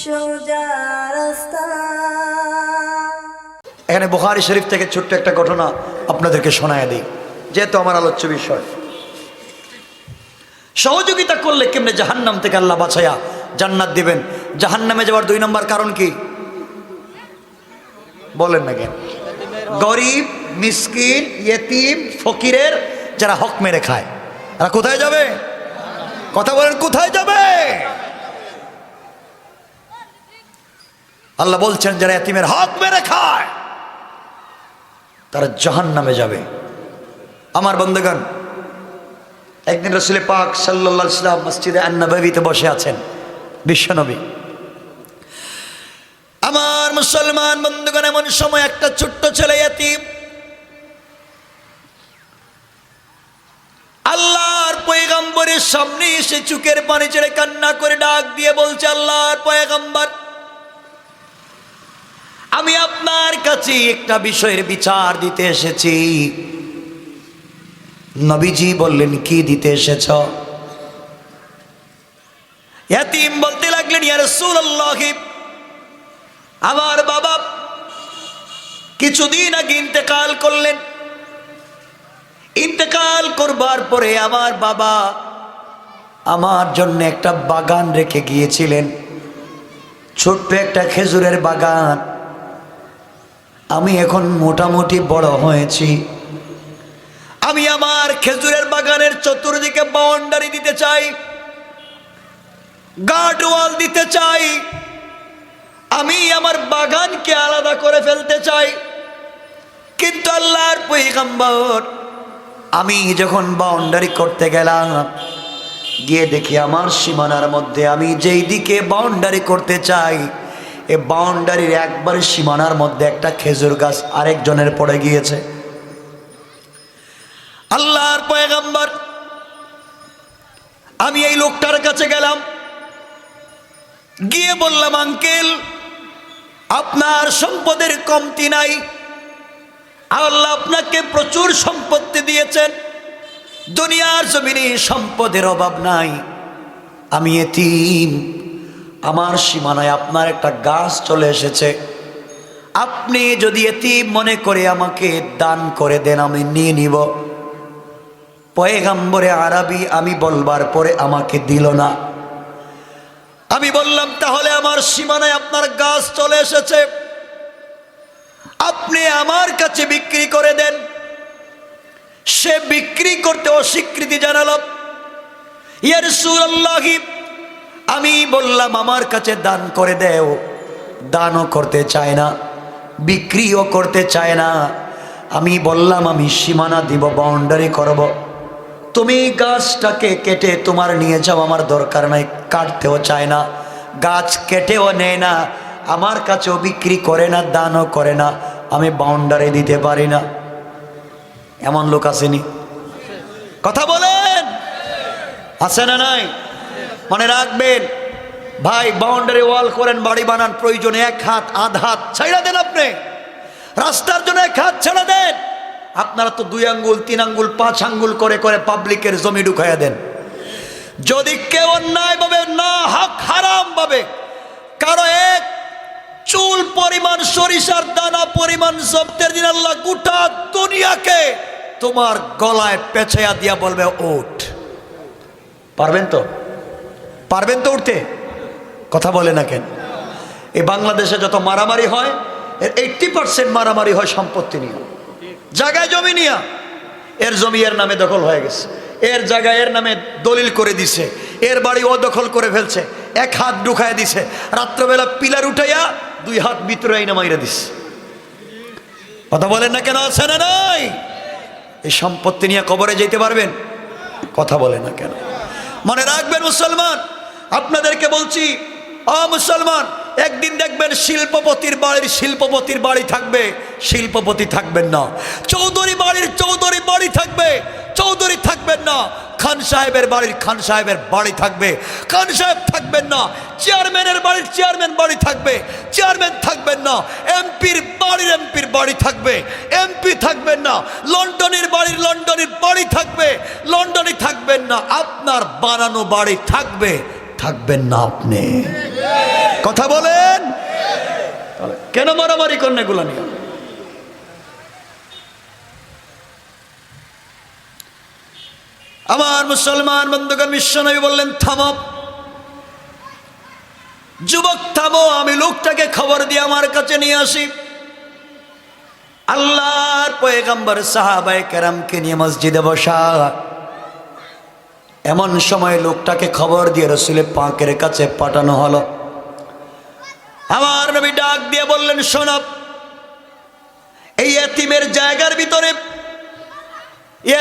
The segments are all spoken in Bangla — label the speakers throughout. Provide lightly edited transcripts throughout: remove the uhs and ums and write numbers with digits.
Speaker 1: সোজা রাস্তা।
Speaker 2: এখানে বুখারী শরীফ থেকে ছোট্ট একটা ঘটনা আপনাদেরকে শোনায় দিই, যেহেতু আমার আলোচ্য বিষয়। সহযোগিতা করলে কেমনে জাহান্নাম থেকে আল্লাহ বাঁচায়া জান্নাত দিবেন। জাহান্নামে যাওয়ার 2 নম্বর কারণ কি বলেন না কেন? গরিব, মিসকিন, ইয়েতিম, ফকিরের যারা হক মেরে খায়, এরা কোথায় যাবে? কথা বলেন, কোথায় যাবে? আল্লাহ বলছেন যারা ইয়েতিমের হক মেরে খায় তারা জাহান্নামে যাবে। আমার বন্ধুগণ, একদিন রাসূল পাক সাল্লাল্লাহু আলাইহি ওয়াসাল্লাম মসজিদে আন-নববীতে বসে আছেন, বিশ্বনবী। আমার মুসলমান বন্ধুগণ, এমন সময় একটা ছোট্ট ছেলে ইয়েতিম আল্লাহর পয়গম্বরের সামনে এসে চোখের পানি ছেড়ে কান্না করে ডাক দিয়ে বলছে, আল্লাহর পয়গম্বর, আমি আপনার কাছে একটা বিষয়ের বিচার দিতে এসেছি। নবীজি বললেন, কি দিতে এসেছ? ইয়াতীম বলতে লাগলেন, ইয়া রাসূলুল্লাহ, আমার বাবা কিছুদিন আগে ইন্তেকাল করলেন। ইন্তেকাল করবার পরে আমার বাবা আমার জন্য একটা বাগান রেখে গিয়েছিলেন, ছোট্ট একটা খেজুরের বাগান। আমি এখন মোটামুটি বড় হয়েছি, আমি আমার খেজুরের বাগানের চতুর্দিকে বাউন্ডারি দিতে চাই, গার্ড ওয়াল দিতে চাই, আমি আমার বাগানকে আলাদা করে ফেলতে চাই। কিন্তু আল্লাহর পয়গম্বর, আমি যখন বাউন্ডারি করতে গেলাম, গিয়ে দেখি আমার সীমানার মধ্যে আমি যেই দিকে বাউন্ডারি করতে চাই, এ বাউন্ডারির একবার সীমানার মধ্যে একটা খেজুর গাছ আরেকজনের পড়ে গিয়েছে। আল্লাহর পয়গম্বর, আমি এই লোকটার কাছে গেলাম, গিয়ে বললাম, আঙ্কেল, আপনার সম্পদের কমতি নাই, আল্লাহ আপনাকে প্রচুর সম্পত্তি দিয়েছেন, দুনিয়ার জমিনে সম্পদের অভাব নাই, আমি এতিম, আমার সীমানায় আপনার একটা গাছ চলে এসেছে, আপনি যদি এতিম মনে করে আমাকে দান করে দেন, আমি নিয়ে নিব। পয়গম্বরে আরবি আমি বলবার পরে আমাকে দিল না। আমি বললাম, তাহলে আমার সীমানায় আপনার গাছ চলে এসেছে, আপনি আমার কাছে বিক্রি করে দেন। সে বিক্রি করতে অস্বীকৃতি জানাল। ইয়া রাসূলুল্লাহ, আমি বললাম আমার কাছে দান করে দেও, দানও করতে চায় না, বিক্রিও করতে চায় না। আমি বললাম আমি সীমানা দিব, বাউন্ডারি করব, তুমি গাছটাকে কেটে তোমার নিয়ে যাও, আমার দরকার নাই, কাটতেও চায় না, গাছ কেটেও নেয় না, আমার কাছেও বিক্রি করে না, দানও করে না, আমি বাউন্ডারি দিতে পারি না। এমন লোক আসেনি? কথা বলেন, আছে না নাই? মনে রাখবেন ভাই, বাউন্ডারি ওয়াল করেন, বাড়ি বানান, প্রয়োজনে 1 হাত 1/2 হাত ছাইড়া দেন, আপনি রাস্তার জন্য 1 হাত ছেড়ে দেন। আপনারা তো 2 আঙ্গুল 3 আঙ্গুল 5 আঙ্গুল করে করে পাবলিকের জমি ঢুকাইয়া দেন। যদি কেউ অন্যায় ভাবে, না হক হারাম ভাবে কারো 1 চুল পরিমাণ সরিষার দানা পরিমাণ জব্দের দিন আল্লাহ গোটা দুনিয়াকে তোমার গলায় পেঁচাইয়া দিয়া বলবে, ওঠ। পারবেন তো? পারবেন তো উঠতে? কথা বলে না কেন? এই বাংলাদেশে যত মারামারি হয়, এর 80% মারামারি হয় সম্পত্তি নিয়ে, জায়গায় জমি নিয়ে। এর জমি এর নামে দখল হয়ে গেছে, এর জায়গায় এর নামে দলিল করে দিছে, এর বাড়ি ও দখল করে ফেলছে, 1 হাত ঢুকায় দিছে, রাত্রবেলা পিলার উঠাইয়া 2 হাত ভিতরে আইনা মাইরা দিছে। কথা বলেন না কেন? আছে না নাই? এই সম্পত্তি নিয়ে কবরে যেতে পারবেন? কথা বলে না কেন? মনে রাখবেন মুসলমান, আপনাদেরকে বলছি, মুসলমান, একদিন দেখবেন শিল্পপতির বাড়ি থাকবে, শিল্পপতি থাকবেন না। চৌধুরী বাড়ি থাকবে, চৌধুরী থাকবেন না। খান সাহেবের বাড়ি থাকবে, খান সাহেব থাকবেন না। চেয়ারম্যানের বাড়ির চেয়ারম্যান বাড়ি থাকবে, চেয়ারম্যান থাকবেন না। এমপির বাড়ি থাকবে, এমপি থাকবেন না। লন্ডনের বাড়ি থাকবে, লন্ডনে থাকবেন না। আপনার বানানো বাড়ি থাকবে, থাকবেন না আপনি। কথা বলেন, কেন মারামারি করেন এগুলা নিয়ে? আমার মুসলমান বন্ধুগণ, বিশ্বনবী বললেন থামো, যুবক থামো, আমি লোকটাকে খবর দিয়ে আমার কাছে নিয়ে আসি। আল্লাহর পয়গম্বর সাহাবায়ে কেরামকে নিয়ে মসজিদে বসা। এমন সময় লোকটাকে খবর দিয়ে রাসূল পাকের কাছে পাঠানো হলো। আমার নবী ডাক দিয়ে বললেন, শোনো, এই এতিমের জায়গার ভিতরে,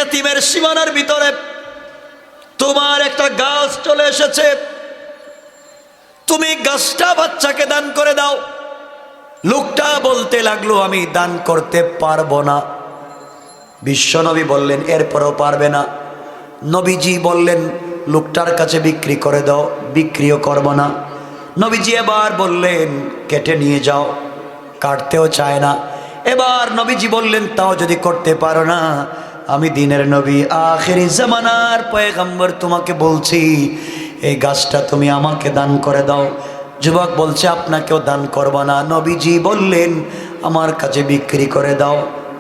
Speaker 2: এতিমের সীমানার ভিতরে তোমার একটা গাছ চলে এসেছে, তুমি গাছটা বাচ্চাকে দান করে দাও। লোকটা বলতে লাগলো, আমি দান করতে পারবো না। বিশ্বনবী বললেন, এরপরও পারবে না? নবীজি বললেন, লোকটার কাছে বিক্রি করে দাও। বিক্রিও করব না। নবীজি এবার বললেন, কেটে নিয়ে যাও। কাটতেও চায় না। এবার নবীজি বললেন, তাও যদি করতে পারো না, আমি দিনের নবী, আখিরি জামানার পয়গম্বর, তোমাকে বলছি এই গাছটা তুমি আমাকে দান করে দাও। যুবক বলছে, আপনাকেও দান করব না। নবীজি বললেন, আমার কাছে বিক্রি করে দাও।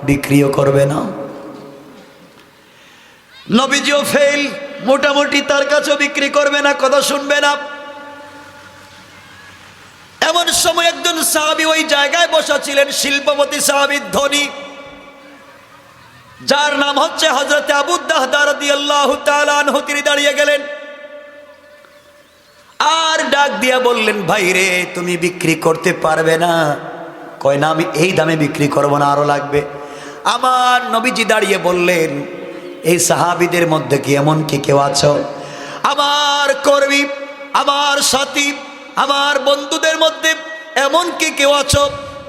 Speaker 2: বিক্রিও করবে না। নবীজিও ফেল, মোটামুটি তার কাছেও বিক্রি করবে না, কথা শুনবে না। এমন সময় একজন সাহাবী ওই জায়গায় বসা ছিলেন, শিল্পপতি সাহাবী, ধনী, যার নাম হচ্ছে হযরত আবু দাহদা রাদিয়াল্লাহু তাআলা আনহু। তিনি দাঁড়িয়ে গেলেন আর ডাক দিয়া বললেন, ভাই রে, তুমি বিক্রি করতে পারবে না? কয় না, আমি এই দামে বিক্রি করব না, আরো লাগবে। আমার নবীজি দাঁড়িয়ে বললেন, এই সাহাবীদের মধ্যে কি এমন কি কেউ আছো, আমার কর্মী, আমার সাথী, আমার বন্ধুদের মধ্যে এমন কি কেউ আছো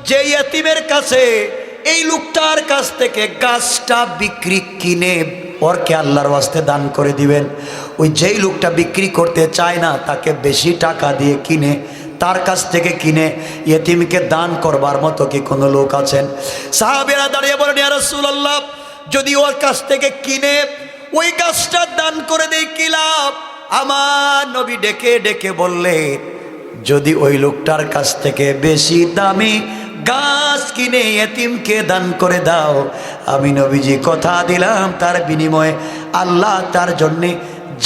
Speaker 2: যে এতিমের কাছে, এই লোকটার কাছ থেকে গাছটা বিক্রি কিনে ওরকে আল্লাহর ওয়াস্তে দান করে দিবেন? ওই যেই লোকটা বিক্রি করতে চায় না, তাকে বেশি টাকা দিয়ে কিনে, তার কাছ থেকে কিনে ইয়েতিমকে দান করবার মতো কি কোনো লোক আছেন? সাহাবীরা দাঁড়িয়ে বলেন, ইয়া রাসূলুল্লাহ, যদি ওর কাছ থেকে কিনে ওই গাছটা দান করে দেই কি লাভ? আমার নবী ডেকে ডেকে বললেন, যদি ওই লোকটার কাছ থেকে বেশি দামি গাছ কিনে এতিমকে দান করে দাও, আমি নবীজি কথা দিলাম, তার বিনিময়ে আল্লাহ তার জন্যে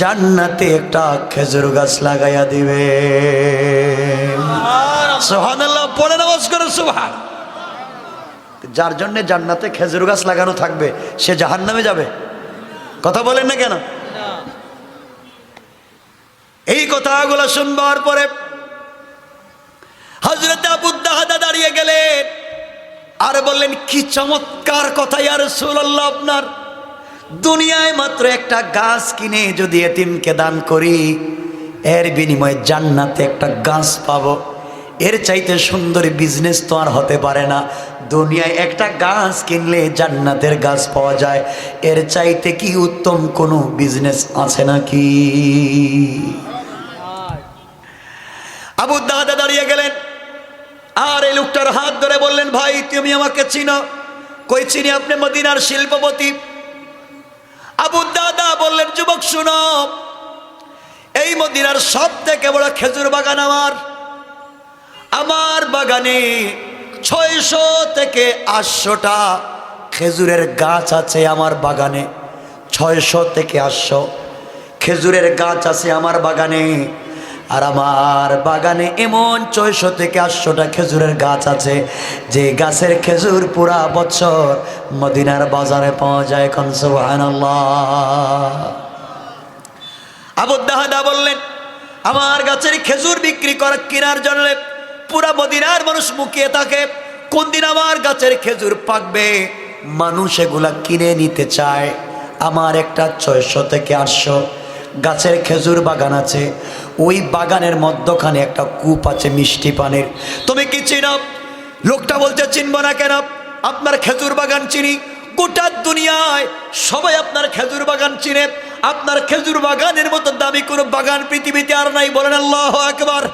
Speaker 2: জান্নাতে একটা খেজুর গাছ লাগাইয়া দিবে। সুবহানাল্লাহ, পড়ে নামাজ করে সুবহান। যার জন্য জান্নাতে খেজুর গাছ লাগানো থাকবে, সে জাহান্নামে যাবে? কথা বলেন না কেন? এই কথাগুলো শুনবার পরে হযরত আবু দাহদা দাঁড়িয়ে গেলেন আর বললেন, কি চমৎকার কথা ইয়া রাসূলুল্লাহ, আপনার দুনিয়ায় মাত্র একটা গাছ কিনে যদি এতিমকে দান করি, এর বিনিময়ে জান্নাতে একটা গাছ পাবো। এর চাইতে সুন্দর বিজনেস তো আর হতে পারে না। দুনিয়ায় একটা গাছ কিনলে জান্নাতের গাছ পাওয়া যায়, এর চাইতে কি উত্তম কোনো বিজনেস আছে নাকি? আবু দাহদা দাঁড়িয়ে গেলেন আর এই লোকটার হাত ধরে বললেন, ভাই, তুমি আমাকে চিনো? কই চিনি, আপনি মদিনার শিল্পপতি। আবু দাহদা বললেন, যুবক শুনো, এই মদিনার সব থেকে বড় খেজুর বাগান আমার বাগানে 600 থেকে 800টা খেজুরের গাছ আছে। আমার বাগানে 600 থেকে 800 খেজুরের গাছ আছে আমার বাগানে। আর আমার বাগানে এমন 600 থেকে 800টা খেজুরের গাছ আছে, যে গাছের খেজুর পুরা বছর মদিনার বাজারে পাওয়া যায়। কোন সুবহানাল্লাহ। আবু দাহদা বললেন, আমার গাছের খেজুর বিক্রি কেনার জন্য পুরা মদিনার মানুষ মুখিয়ে থাকে, কোন দিন আমার গাছের খেজুর পাকবে, মানুষ এগুলা কিনে নিতে চায়। আমার একটা 600 থেকে 800 গাছের খেজুর বাগান আছে। ওই বাগানের মধ্যখানে একটা কূপ আছে মিষ্টি পানির। তুমি কি চিনো? লোকটা বলছে, চিনব না কেন, আপনার খেজুর বাগান চিনি। গোটা দুনিয়ায় সবাই আপনার খেজুর বাগান চিনে। আপনার খেজুর বাগানের মতো দামি কোনো বাগান পৃথিবীতে আর নাই। বলেন আল্লাহু আকবার।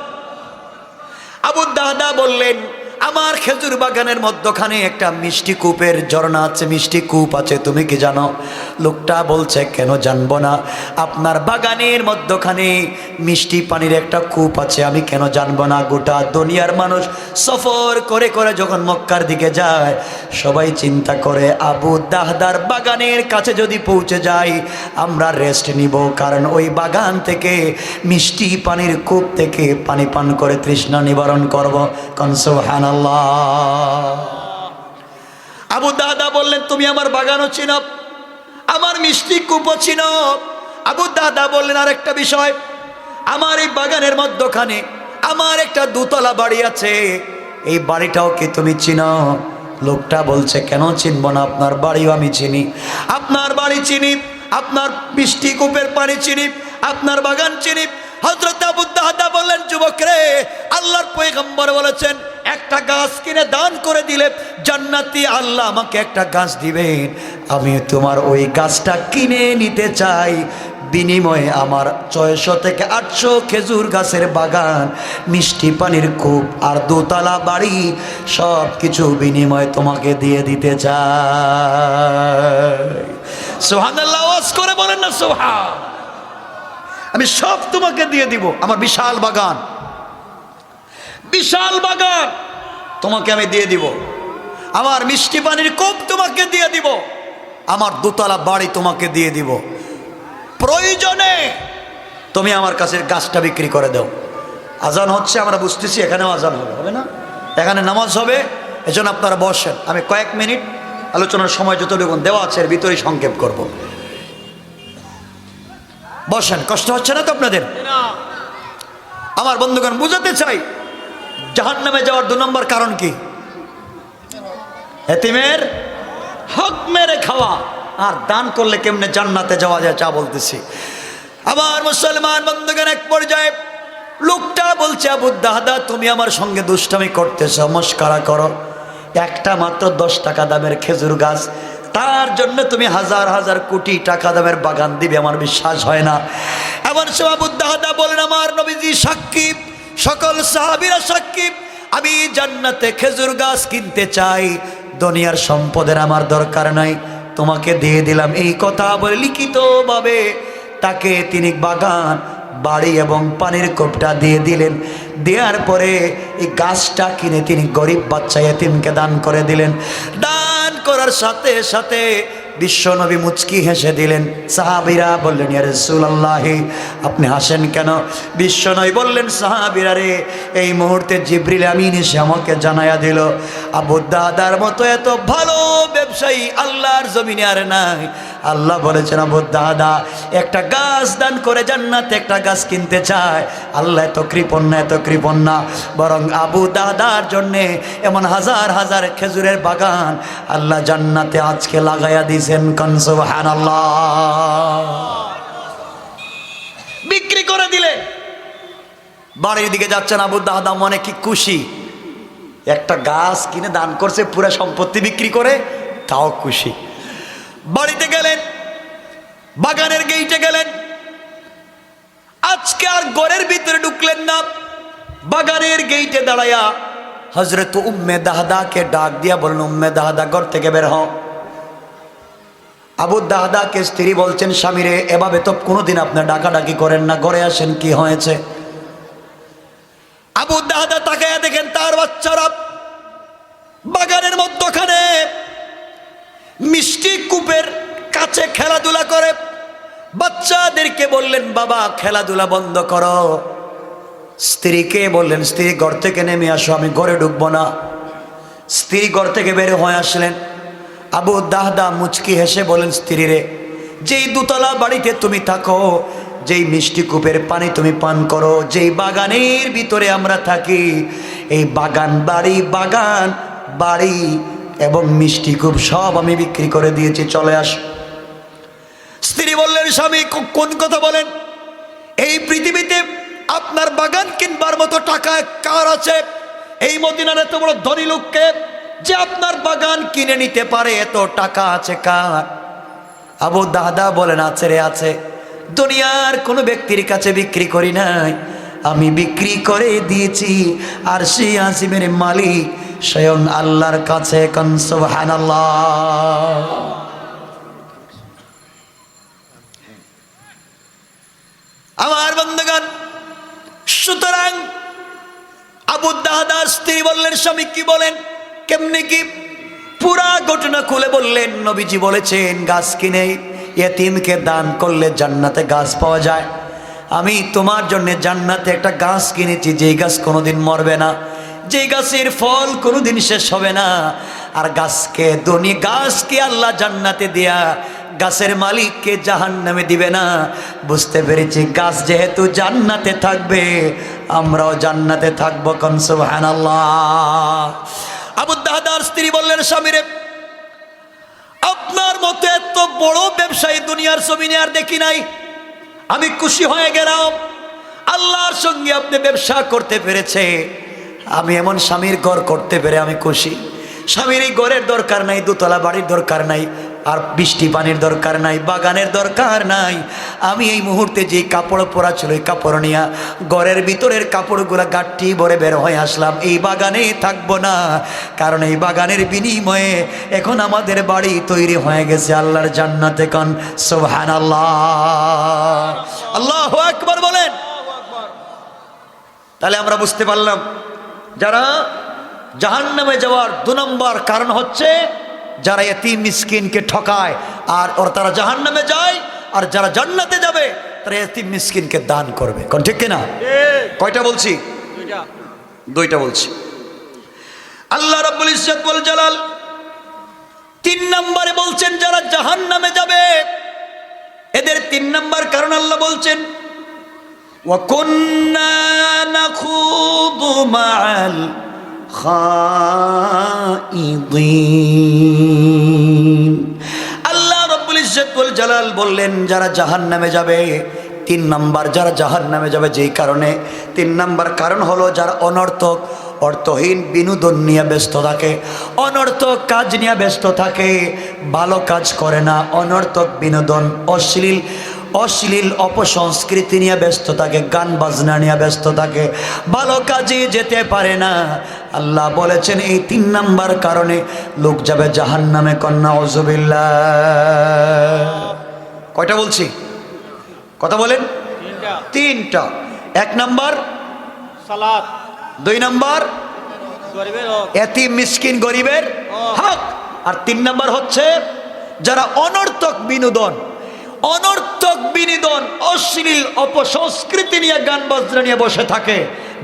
Speaker 2: আবু দাহদা বললেন, আমার খেজুর বাগানের মধ্যখানে একটা মিষ্টি কূপের ঝর্ণা আছে, মিষ্টি কূপ আছে, তুমি কি জানো? লোকটা বলছে কেন জানবো না, আপনার বাগানের মধ্যখানে মিষ্টি পানির একটা কূপ আছে, আমি কেন জানবো না? গোটা দুনিয়ার মানুষ সফর করে করে যখন মক্কার দিকে যায় সবাই চিন্তা করে আবু দাহদার বাগানের কাছে যদি পৌঁছে যাই আমরা রেস্ট নিব, কারণ ওই বাগান থেকে মিষ্টি পানির কূপ থেকে পানি পান করে তৃষ্ণা নিবারণ করব। কোন সুবহানাল্লাহ। আবু দাহদা বললেন তুমি আমার বাগানও চিনো, আমার মিষ্টি কূপও চিনো। আবু দাহদা বললেন আরেকটা বিষয়, আমার এই বাগানের মধ্যখানে আমার একটা দোতলা বাড়ি আছে, এই বাড়িটাও কি তুমি চিনো? লোকটা বলছে কেন চিনবো না, আপনার বাড়িও আমি চিনি, আপনার বাড়ি চিনি, আপনার মিষ্টি কূপের পানি চিনি, আপনার বাগান চিনি। হযরত আবু দাহদা বললেন যুবক রে, আল্লাহর পয়গম্বর বলেছেন একটা গাছ কিনে দান করে দিলে জান্নাতি আল্লাহ আমাকে একটা গাছ দিবেন, আমি তোমার ওই গাছটা কিনে নিতে চাই, বিনিময়ে আমার 600 থেকে 800 খেজুর গাছের বাগান, মিষ্টি পানির কূপ আর দোতলা বাড়ি সব কিছু বিনিময়ে তোমাকে দিয়ে দিতে চাই। সুবহানাল্লাহ, ওয়াজ করে বলেন না সুবহান। আমি সব তোমাকে দিয়ে দিব, আমার বিশাল বাগান, বিশাল বাগান তোমাকে আমি দিয়ে দিব, আমার মিষ্টি পানির কূপ তোমাকে দিয়ে দিব, আমার দোতলা বাড়ি তোমাকে দিয়ে দিব, প্রয়োজনে তুমি আমার কাছে গাছটা বিক্রি করে দাও। আজান হচ্ছে, আমরা বুঝতেছি এখানেও আজান হবে, হবে না? এখানে নামাজ হবে, এজন্য আপনারা বসেন, আমি কয়েক মিনিট আলোচনার সময় যতটুকু দেওয়া আছে এর ভিতরেই সংক্ষেপ করব। বসেন, কষ্ট হচ্ছে না তো আপনাদের? আমার বন্ধুগণ বুঝাতে চাই জাহান্নামে যাওয়ার 2 নম্বর কারণ কি? এতিমের হক মেরে খাওয়া। আর দান করলে কেমনে জান্নাতে যাওয়া যায় চা বলতেছি। আমার মুসলমান বন্ধুগণ, এক পর্যায়ে লোকটা বলছে আবু দাহদা তুমি আমার সঙ্গে দুষ্টামি করতেছো, মস্করা করো, একটা মাত্র 10 টাকা দামের খেজুর গাছ, তার জন্য তুমি হাজার হাজার কোটি টাকা দামের বাগান দিবে, আমার বিশ্বাস হয় না। এমন সময় আবু দাহদা বলেন আমার নবীজি সাক্ষী, সকল সাহাবীরা সাক্ষী, আমি জান্নাতে খেজুর গাছ কিনতে চাই, দুনিয়ার সম্পদের আমার দরকার নাই, তোমাকে দিয়ে দিলাম। এই কথা বলে লিখিতভাবে তাকে তিনি বাগান, বাড়ি এবং পানির কূপটা দিয়ে দিলেন। দেওয়ার পরে এই গাছটা কিনে তিনি গরিব বাচ্চা এতিমকে দান করে দিলেন। দান করার সাথে সাথে বিশ্বনবী মুচকি হেসে দিলেন। সাহাবীরা বললেন ইয়া রাসূলুল্লাহ, আপনি হাসেন কেন? বিশ্বনবী বললেন সাহাবীরা রে, এই মুহূর্তে জিবরিল আমিন এসে আমাকে জানায়া দিল আবু দাহদার মতো এত ভালো ব্যবসায়ী আল্লাহর জমিনে আর নাই। আল্লাহ বলেছেন আবু দাহদা একটা গাছ দান করে জান্নাতে একটা গাছ কিনতে চায়। আল্লাহ এত কৃপণ না, এত কৃপণ না, বরং আবু দাহদার জন্যে এমন হাজার হাজার খেজুরের বাগান আল্লাহ জান্নাতে আজকে লাগাইয়া দিয়েছেন। কোন সুবহানাল্লাহ। বিক্রি করে দিলে বাড়ির দিকে যাচ্ছেন আবু দাহদা, মনে কি খুশি, একটা গাছ কিনে দান করছে, পুরো সম্পত্তি বিক্রি করে, তাও খুশি। বাড়িতে গেলেন, বাগানের গেইটে গেলেন, আজকে আর ঘরের ভিতরে ঢুকলেন না, বাগানের গেইটে দাঁড়ায়া হযরত উম্মে দাহদাকে ডাক দিয়া বললেন উম্মে দাহদা ঘর থেকে বের হও। আবু দাহদাকে স্ত্রী বলছেন স্বামীরে এভাবে তো কোনোদিন আপনি ডাকাডাকি করেন না, ঘরে আসেন, কি হয়েছে? আবু দাহদা তাকায়া দেখেন তার বাচ্চারা বাগানের মধ্যখানে মিষ্টি কূপের কাছে খেলাধুলা করে। বাচ্চাদেরকে বললেন বাবা খেলাধুলা বন্ধ করো। স্ত্রীকে বললেন স্ত্রী ঘর থেকে নেমে আসো, আমি ঘরে ঢুকবো না। স্ত্রী ঘর থেকে বের হয়ে আসলেন। আবু দাহদা মুচকি হেসে বলেন স্ত্রীরে, যেই দোতলা বাড়িতে তুমি থাকো, যেই মিষ্টি কূপের পানি তুমি পান করো, যেই বাগানের ভিতরে আমরা থাকি, এই বাগান বাড়ি এবং মিষ্টি কূপ সব আমি বিক্রি করে দিয়েছি, চলে আস। স্ত্রী বললেন স্বামী কোন কথা বলেন? এই পৃথিবীতে আপনার বাগান কিনবার মতো টাকা কার আছে? এই মদিনার এত বড় ধনী লোককে যে আপনার বাগান কিনে নিতে পারে, এত টাকা আছে কার? আবু দাহদা বলেন আছে রে আছে, দুনিয়ার কোনো ব্যক্তির কাছে বিক্রি করি নাই, আমি বিক্রি করে দিয়েছি আরশে আজিমের মালিক স্বয়ং আল্লাহর কাছে। কোন সুবহানাল্লাহ। আমার বন্ধুগণ, সুতরাং আবু দাহদার স্ত্রী বললেন, স্বামী কি বলেন, কেমনে কি? পুরা ঘটনা খুলে বললেন, নবীজি বলেছেন গাছ কিনে ইয়েতিমকে দান করলে জান্নাতে গাছ পাওয়া যায়। আমি তোমার জন্য জান্নাতে একটা গাছ কিনেছি, যেই গাছ কোনোদিন মরবে না, যেই গাছের ফল কোনোদিন শেষ হবে না। আর গাছকে আল্লাহ জান্নাতে দিয়া গাছের মালিককে জাহান্নামে দিবে না। বুঝতে পেরেছি, গাছ যেহেতু জান্নাতে থাকবে, আমরাও জান্নাতে থাকবো। কোন সুবহানাল্লাহ। আবু দাহদার স্ত্রী বললেন, স্বামীরে, আপনার মতো এত বড় ব্যবসায়ী দুনিয়ার জমিনে আর দেখি নাই। আমি খুশি হয়ে গেলাম, আল্লাহর সঙ্গে আপনি ব্যবসা করতে পেরেছে। আমি এমন স্বামীর ঘর করতে পেরে আমি খুশি। স্বামীর এই ঘরের দরকার নাই, দোতলা বাড়ির দরকার নাই, আর বৃষ্টি পানির দরকার নাই, বাগানের দরকার নাই। আমি এই মুহূর্তে যে কাপড় পরা ছিল, এই কাপড় নিয়ে ঘরের ভিতরের কাপড়গুলা গাঠি ভরে বের হয়ে আসলাম। এই বাগানে থাকবো না, কারণ এই বাগানের বিনিময়ে এখন আমাদের বাড়ি তৈরি হয়ে গেছে আল্লাহর জান্নাতে। কোন সুবহানাল্লাহ। আল্লাহু আকবার বলেন। তাহলে আমরা বুঝতে পারলাম, যারা জাহান্নামে যাওয়ার 2 নম্বর কারণ হচ্ছে যারা এতিম মিসকিনকে ঠকায়, আর তারা জাহান্নামে যায়। আর যারা জান্নাতে যাবে তারা এতিম মিসকিনকে দান করবে। কোন ঠিক কিনা? কয়টা বলছি? দুইটা বলছি। আল্লাহ রাব্বুল ইজ্জত ওয়াল জালাল 3 নম্বরে বলছেন যারা জাহান্নামে যাবে, এদের 3 নম্বর কারণ আল্লাহ বলছেন, ওয়া কুন্না নাখুদু মাআল খাইদিন। আল্লাহ রাব্বুল ইজ্জত ওয়াল জালাল বললেন যারা জাহান্নামে যাবে, 3 নম্বর যারা জাহান্নামে যাবে যেই কারণে, 3 নম্বর কারণ হলো যারা অনর্থক অর্থহীন বিনোদন নিয়ে ব্যস্ত থাকে, অনর্থক কাজ নিয়ে ব্যস্ত থাকে, ভালো কাজ করে না, অনর্থক বিনোদন, অশ্লীল অপসংস্কৃতি নিয়ে ব্যস্ত থাকে, গান বাজনা নিয়ে ব্যস্ত থাকে, ভালো কাজে যেতে পারে না। আল্লাহ বলেছেন এই 3 নম্বর কারণে লোক যাবে জাহান্নামে। কন্যা নাউযুবিল্লাহ। কয়টা বলছি? কথা বলেন। 3টা। 1 নম্বর সালাত, 2 নম্বর এতিম মিসকিন গরিবের হক, আর 3 নম্বর হচ্ছে যারা অনর্থক বিনোদন, অশ্লীল অপসংস্কৃতি নিয়ে গান বাজনা নিয়ে বসে থাকে,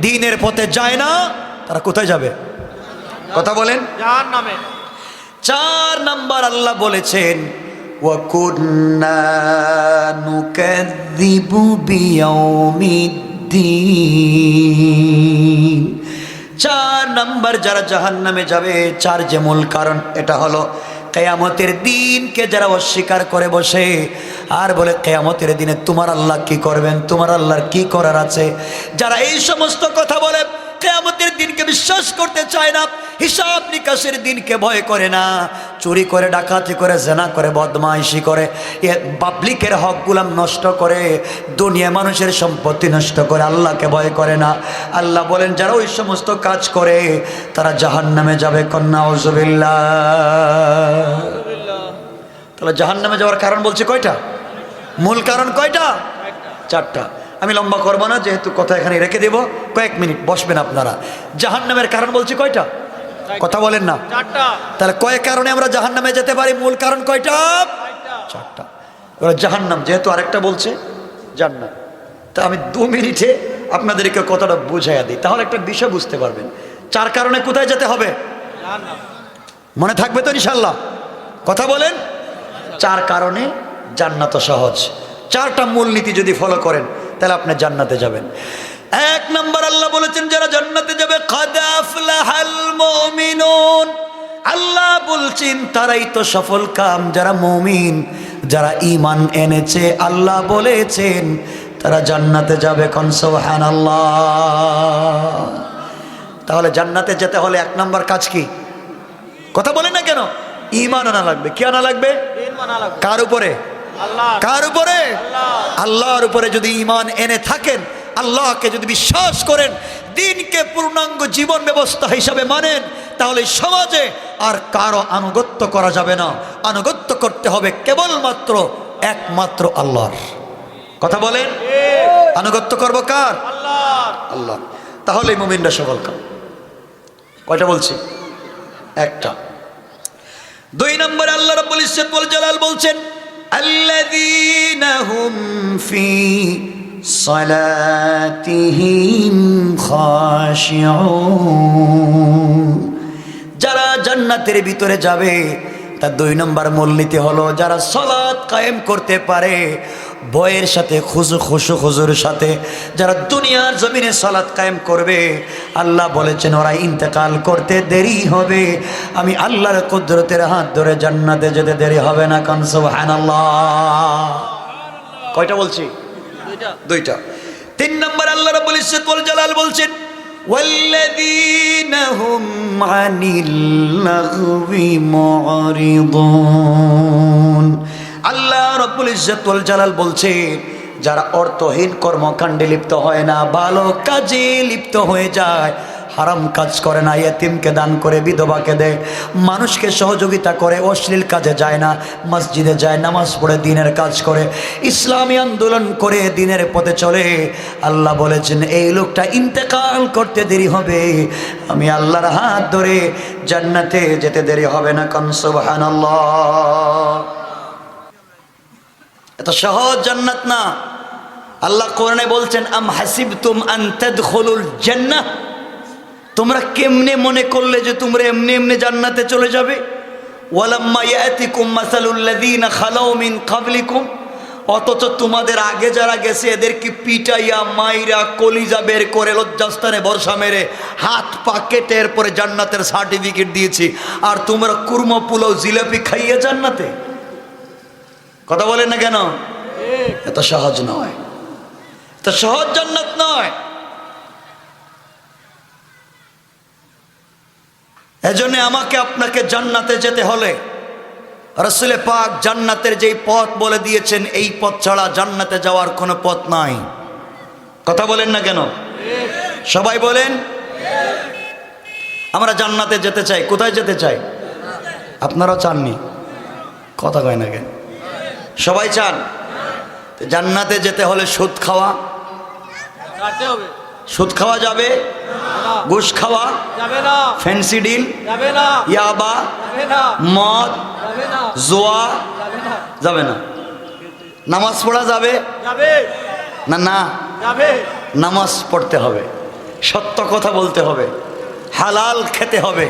Speaker 2: দ্বীনের পথে যায় না, তারা কোথায় যাবে? কথা বলেন। জাহান্নামে। 4 নম্বর আল্লাহ বলেছেন, ওয়া কুন্না নুকাযযিবু বিয়াউমিদ্দিন। 4 নম্বর যারা জাহান্নামে যাবে, 4 যে মূল কারণ, এটা হলো কিয়ামতের দিনকে যারা অস্বীকার করে বসে আর বলে কিয়ামতের দিনে তোমার আল্লাহ কি করবেন, তোমার আল্লাহর কি করার আছে, যারা এই সমস্ত কথা বলে, কিয়ামতের দিনকে বিশ্বাস করতে চায় না, হিসাব নিকাশের দিনকে ভয় করে না, চুরি করে, ডাকাতি করে, জেনা করে, বদমাইশি করে, পাবলিকের হকগুলো নষ্ট করে, দুনিয়া মানুষের সম্পত্তি নষ্ট করে, আল্লাহকে ভয় করে না। আল্লাহ বলেন যারা ওই সমস্ত কাজ করে তারা জাহান্নামে যাবে। কন্যা নাউযুবিল্লাহ। তাহলে জাহান্নামে যাওয়ার কারণ বলছে কয়টা? মূল কারণ কয়টা? 4টা। আমি লম্বা করবো না, যেহেতু কথা এখানে রেখে দেব, কয়েক মিনিট বসবেন আপনারা। জাহান্নামের কারণ বলছি কয়টা? কথা বলেন না। 4টা। তাহলে কয় কারণে আমরা জাহান্নামে যেতে পারি? মূল কারণ কয়টা? 4টা। এবার জাহান্নাম যেহেতু আরেকটা বলছে জান্নাত, তা আমি 2 মিনিটে আপনাদেরকে কথাটা বুঝাইয়া দিই, তাহলে একটা বিষয় বুঝতে পারবেন। 4 কারণে কোথায় যেতে হবে? মনে থাকবে তো ইনশাল্লাহ? কথা বলেন। 4 কারণে জান্নাত সহজ। 4টা মূলনীতি যদি ফলো করেন তাহলে আপনি জান্নাতে যাবেন। 1 নম্বর আল্লাহ বলেছেন যারা জান্নাতে যাবে, কাদ আফলাহাল মুমিনুন। আল্লাহ বলছেন তারাই তো সফল কাম যারা মুমিন, যারা ঈমান এনেছে। আল্লাহ বলেছেন তারা জান্নাতে যাবে। কোন সুবহানাল্লাহ। তাহলে জান্নাতে যেতে হলে 1 নম্বর কাজ কি? কথা বলেন না কেন? ঈমান আনা লাগবে। কি আনা লাগবে? কার উপরে? কার উপরে? আল্লাহর উপরে যদি ঈমান এনে থাকেন, আল্লাহকে যদি বিশ্বাস করেন, দিনকে পূর্ণাঙ্গ জীবন ব্যবস্থা হিসাবে মানেন, তাহলে সমাজে আর কারো আনুগত্য করা যাবে না। আনুগত্য করতে হবে কেবলমাত্র একমাত্র আল্লাহর। কথা বলেন, আনুগত্য করবো কার? আল্লাহ। তাহলে মুমিনরা সফল কাম। কয়টা বলছি? একটা। 2 নম্বরে আল্লাহ রাব্বুল ইজ্জত ওয়াল জালাল বলছেন, আল্লাযীনা হুম ফি সালাতিহিম খাশিউন। যারা জান্নাতের ভিতরে যাবে তার 2 নম্বর মূলনীতি হলো যারা সালাত কায়েম করতে পারে ভয়ের সাথে, খুশুর সাথে, যারা দুনিয়ার জমিনে সালাত কায়েম করবে, আল্লাহ বলেছেন ওরা ইন্তেকাল করতে দেরি হবে, আমি আল্লাহর কুদরতের হাত ধরে জান্নাতে যেতে দেরি হবে না। কান সুবহানাল্লাহ। কয়টা বলছি? দুইটা। 3 নম্বর আল্লাহ রাব্বুল ইজ্জত ওয়াল জালাল বলছেন, ওয়াল্লাযীনা হুম আনিল লাগবি মুরিদুন। আল্লাহ রাব্বুল ইজ্জত ওয়াল জালাল বলছে যারা অর্থহীন কর্মকাণ্ডে লিপ্ত হয় না, ভালো কাজে লিপ্ত হয়ে যায়, হারাম কাজ করে না, ইয়েতিমকে দান করে, বিধবাকে দেয়, মানুষকে সহযোগিতা করে, অশ্লীল কাজে যায় না, মসজিদে যায়, নামাজ পড়ে, দিনের কাজ করে, ইসলামী আন্দোলন করে, দিনের পথে চলে, আল্লাহ বলেছেন এই লোকটা ইন্তেকাল করতে দেরি হবে, আমি আল্লাহর হাত ধরে জান্নাতে যেতে দেরি হবে না। কান সুবহানাল্লাহ। এত সহজ জান্নাত না। আল্লাহ কোরআনে বলছেন, আম হাসিবতুম আন তাদখুলুল জান্নাহ, তোমরা কেমনে মনে করলে যে তোমরা এমনি এমনি জান্নাতে চলে যাবে? ওয়ালাম্মা ইয়াতিকুম মাসালুল লাযীনা খালাউ মিন ক্বাবলিকুম, অথচ তোমাদের আগে যারা গেছে এদেরকে পিটাইয়া মাইরা কলিজা বের করে লজ্জাস্থানে বর্ষা মেরে হাত পা কেটে এরপরে জান্নাতের সার্টিফিকেট দিয়েছি, আর তোমরা কুরমা পোলাও জিলাপি খাইয়ে জান্নাতে। কথা বলেন না কেন? এত সহজ নয়, এত সহজ জান্নাত নয়। এজন্য আমাকে আপনাকে জান্নাতে যেতে হলে রাসূল পাক জান্নাতের যেই পথ বলে দিয়েছেন, এই পথ ছাড়া জান্নাতে যাওয়ার কোনো পথ নাই। কথা বলেন না কেন? সবাই বলেন। আমরা জান্নাতে যেতে চাই। কোথায় যেতে চাই? আপনারাও চাননি? কথা কয় না কেন? সবাই চান। জান্নাতে যেতে হলে সুদ খাওয়া, সুদ খাওয়া যাবে, ঘুষ খাওয়া যাবে না, ফ্যান্সি ডিল যাবে না, ইয়াবা যাবে না, মদ যাবে না, জুয়া যাবে না, নামাজ পড়া যাবে না? না যাবে। নামাজ পড়তে হবে, সত্য কথা বলতে হবে, হালাল খেতে হবে,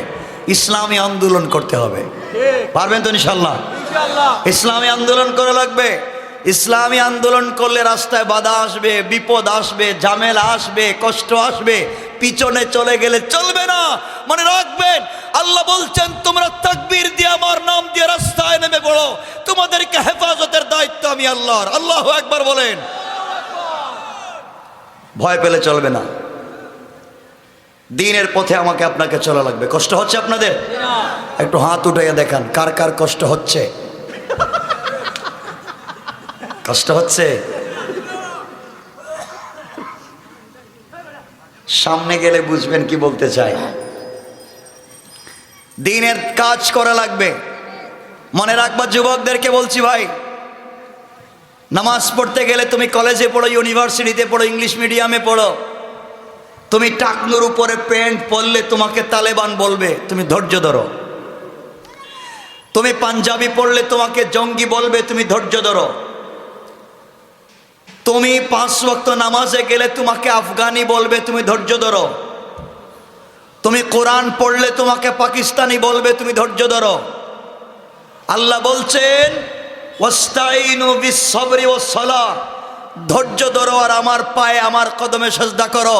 Speaker 2: ইসলামী আন্দোলন করতে হবে। পারবেন তো ইনশাআল্লাহ? ইসলামী আন্দোলন করা লাগবে। ইসলামী আন্দোলন করলে রাস্তায় বাধা আসবে, বিপদ আসবে, ঝামেলা আসবে, কষ্ট আসবে, পিছনে চলে গেলে চলবে না। মনে রাখবেন আল্লাহ বলছেন তোমরা তাকবীর দিয়ে আমার নাম দিয়ে রাস্তায় নেমে পড়ো, তোমাদেরকে হেফাজতের দায়িত্ব আমি আল্লাহর। আল্লাহু আকবার বলেন। ভয় পেলে চলবে না। দ্বীনের পথে আমাকে আপনাকে চলা লাগবে। কষ্ট হচ্ছে আপনাদের? একটু হাত উঠাইয়া দেখান কার কার কষ্ট হচ্ছে। কষ্ট হচ্ছে? সামনে গেলে বুঝবেন কি বলতে চাই। দ্বীনের কাজ করা লাগবে। মনে রাখবা, যুবকদেরকে বলছি ভাই, নামাজ পড়তে গেলে তুমি কলেজে পড়ো, ইউনিভার্সিটিতে পড়ো, ইংলিশ মিডিয়ামে পড়ো, তুমি টাকনুর উপরে প্যান্ট পরলে তোমাকে তালেবান বলবে, তুমি ধৈর্য ধরো। তুমি পাঞ্জাবি পড়লে তোমাকে জঙ্গি বলবে, তুমি ধৈর্য ধরো। তুমি 5 ওয়াক্ত নামাজে গেলে তোমাকে আফগানি বলবে, তুমি ধৈর্য ধরো। তুমি কোরআন পড়লে তোমাকে পাকিস্তানি বলবে, তুমি ধৈর্য ধরো। আল্লাহ বলছেন ওয়াস্তাইনু বিস-সাবরি ওয়াস-সালাহ, ধৈর্য ধরো আর আমার পায়ে আমার কদমে সিজদা করো।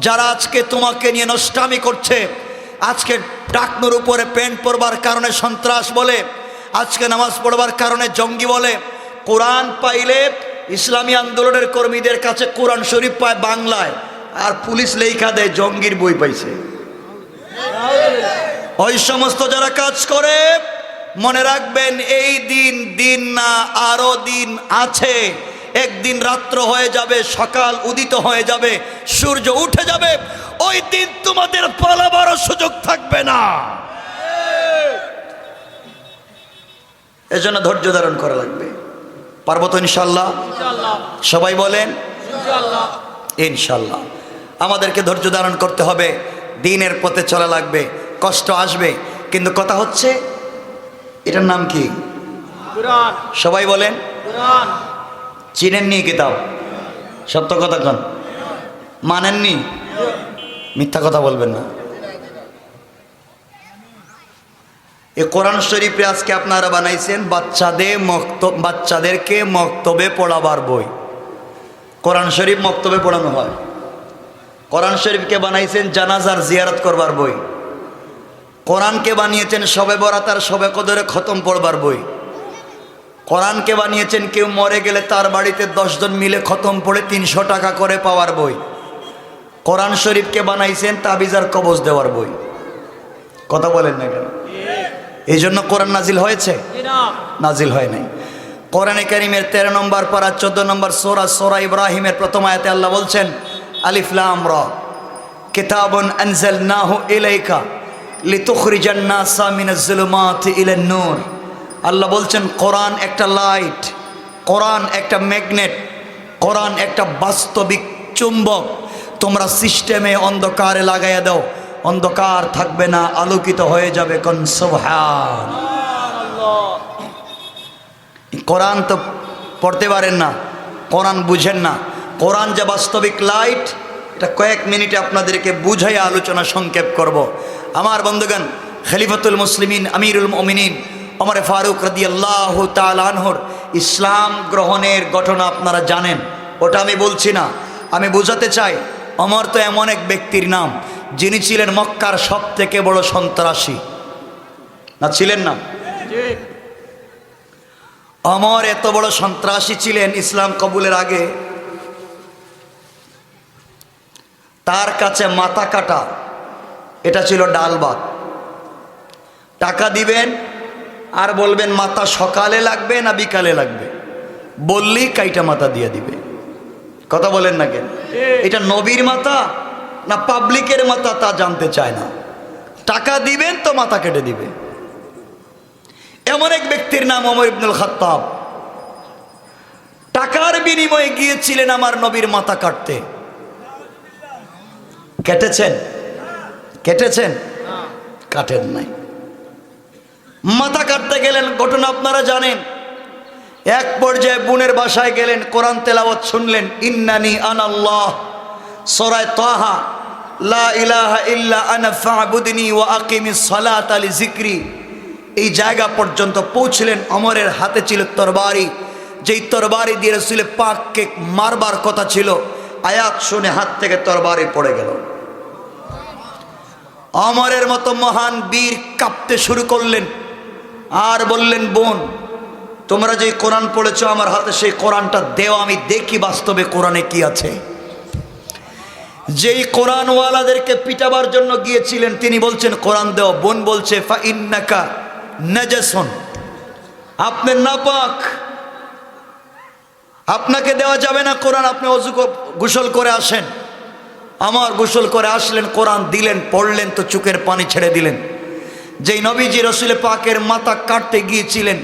Speaker 2: যারা আজকে তোমাকে নিয়ে নষ্টামি করছে, আজকে টাকনুর উপরে প্যান্ট পরবার কারণে সন্ত্রাস বলে, আজকে নামাজ পড়বার কারণে জঙ্গি বলে, কোরআন পাইলে ইসলামী আন্দোলনের কর্মীদের কাছে কোরআন শরীফ পায় বাংলায়, আর পুলিশ লেখা দেয় জঙ্গির বই পাইছে। ওই সমস্ত যারা কাজ করে, মনে রাখবেন এই দিন দিন না, আরো দিন আছে। একদিন রাত্র হয়ে যাবে, সকাল উদিত হয়ে যাবে, সূর্য উঠে যাবে, ওই দিন তোমাদের পালাবারও সুযোগ থাকবে না। এজন্য ধৈর্য ধারণ করা লাগবে। পারবো তো ইনশাল্লাহ? সবাই বলেন ইনশাল্লাহ। আমাদেরকে ধৈর্য ধারণ করতে হবে, দিনের পথে চলা লাগবে, কষ্ট আসবে, কিন্তু কথা হচ্ছে এটার নাম কি?
Speaker 3: কুরআন।
Speaker 2: সবাই বলেন
Speaker 3: কুরআন।
Speaker 2: চিনেননি কিতাব? সত্য কথা কন, মানেননি? মিথ্যা কথা বলবেন না। এই কোরআন শরীফে আজকে আপনারা বানাইছেন বাচ্চাদেরকে মক্তবে পড়াবার বই। কোরআন শরীফ মক্তবে পড়ানো হয়। কোরআন শরীফকে বানাইছেন জানাজার জিয়ারত করবার বই। কোরআনকে বানিয়েছেন শবে বরাত আর শবে কদরে খতম পড়বার বই। কোরআনকে বানিয়েছেন কেউ মরে গেলে তার বাড়িতে 10 জন মিলে খতম পড়ে 300 টাকা করে পাওয়ার বই। কোরআন শরীফকে বানাইছেন তাবিজার কবজ দেওয়ার বই। কথা বলেন না কেন? এই জন্য কোরআন নাজিল হয়েছে? নাজিল হয় নাই। কোরআনে কারীমের 13 নম্বর পারা 14 নম্বর সূরা ইব্রাহিমের প্রথম আয়াতে আল্লাহ বলছেন আলিফ লাম রা কিতাবুন আনজালনাহু ইলাইকা লিতুখরিজান নাসা মিনাজ যুলুমাতি ইলান নূর। আল্লাহ বলছেন কোরআন একটা লাইট, কোরআন একটা ম্যাগনেট, কোরআন একটা বাস্তবিক চুম্বক। তোমরা সিস্টেমে অন্ধকারে লাগাইয়া দাও, অন্ধকার থাকবে না, আলোকিত হয়ে যাবে। কোন সুবহানাল্লাহ। কোরআন তো পড়তে পারেন না, কোরআন বুঝেন না। কোরআন যে বাস্তবিক লাইট, এটা কয়েক মিনিটে আপনাদেরকে বুঝাই আলোচনা সংক্ষেপ করব। আমার বন্ধুগণ, খলিফাতুল মুসলিমিন আমিরুল মুমিনিন ওমর ফারুক রাদিয়াল্লাহু তাআলা আনহুর ইসলাম গ্রহণের ঘটনা আপনারা জানেন, ওটা আমি বলছি না। আমি বোঝাতে চাই, ওমর তো এমন এক ব্যক্তির নাম যিনি ছিলেন মক্কার সবথেকে বড় সন্ত্রাসী, না ছিলেন না? ওমর এত বড় সন্ত্রাসী ছিলেন ইসলাম কবুলের আগে। তার কাছে মাথা কাটা এটা ছিল ডাল ভাত। টাকা দিবেন আর বলবেন মাথা সকালে লাগবে না বিকালে লাগবে, বললেই কাইটা মাথা দিয়ে দিবে। কথা বলেন না কেন? এটা নবীর মাথা না পাবলিকের মাথা তা জানতে চায় না। টাকা দিবেন তো মাথা কেটে দিবে। এমন এক ব্যক্তির নাম ওমর ইবনুল খাত্তাব। টাকার বিনিময়ে গিয়েছিলেন আমার নবীর মাথা কাটতে। কেটেছেন? কেটেছেন? কাটেন নাই। মাথা কাটতে গেলেন, ঘটনা আপনারা জানেন। এক পর্যায়ে বোনের বাসায় গেলেন, কোরআন তেলাওয়াত শুনলেন। ইন্নানি আনাল্লাহ, সূরা তাহা, লা ইলাহা ইল্লা আনা ফা'বুদনি ওয়া আকিমিস সালাতা লিযিকরি। এই জায়গা পর্যন্ত পৌঁছলেন। ওমরের হাতে ছিল তরবারি, যেই তরবারি দিয়ে রাসূল পাককে মারবার কথা ছিল। আয়াত শুনে হাত থেকে তরবারি পড়ে গেল। ওমরের মতো মহান বীর কাঁপতে শুরু করলেন আর বললেন, বোন, তোমরা যে কোরআন পড়েছো আমার হাতে, সেই কোরআনটা দেও, আমি দেখি বাস্তবে কোরআনে কি আছে। যেই কোরআনওয়ালাদেরকে পিটাবার জন্য গিয়েছিলেন তিনি বলছেন কোরআন দেও। বোন বলছে ফা ইন্নাকা নাজাসুন, আপনি নাপাক, আপনাকে দেওয়া যাবে না কোরআন, আপনি ওযু গোসল করে আসেন। আমার গোসল করে আসলেন, কোরআন দিলেন, পড়লেন তো চোখের পানি ছেড়ে দিলেন। যেই নবীজি রসুল পাকের মাথা কাটতে গিয়েছিলেন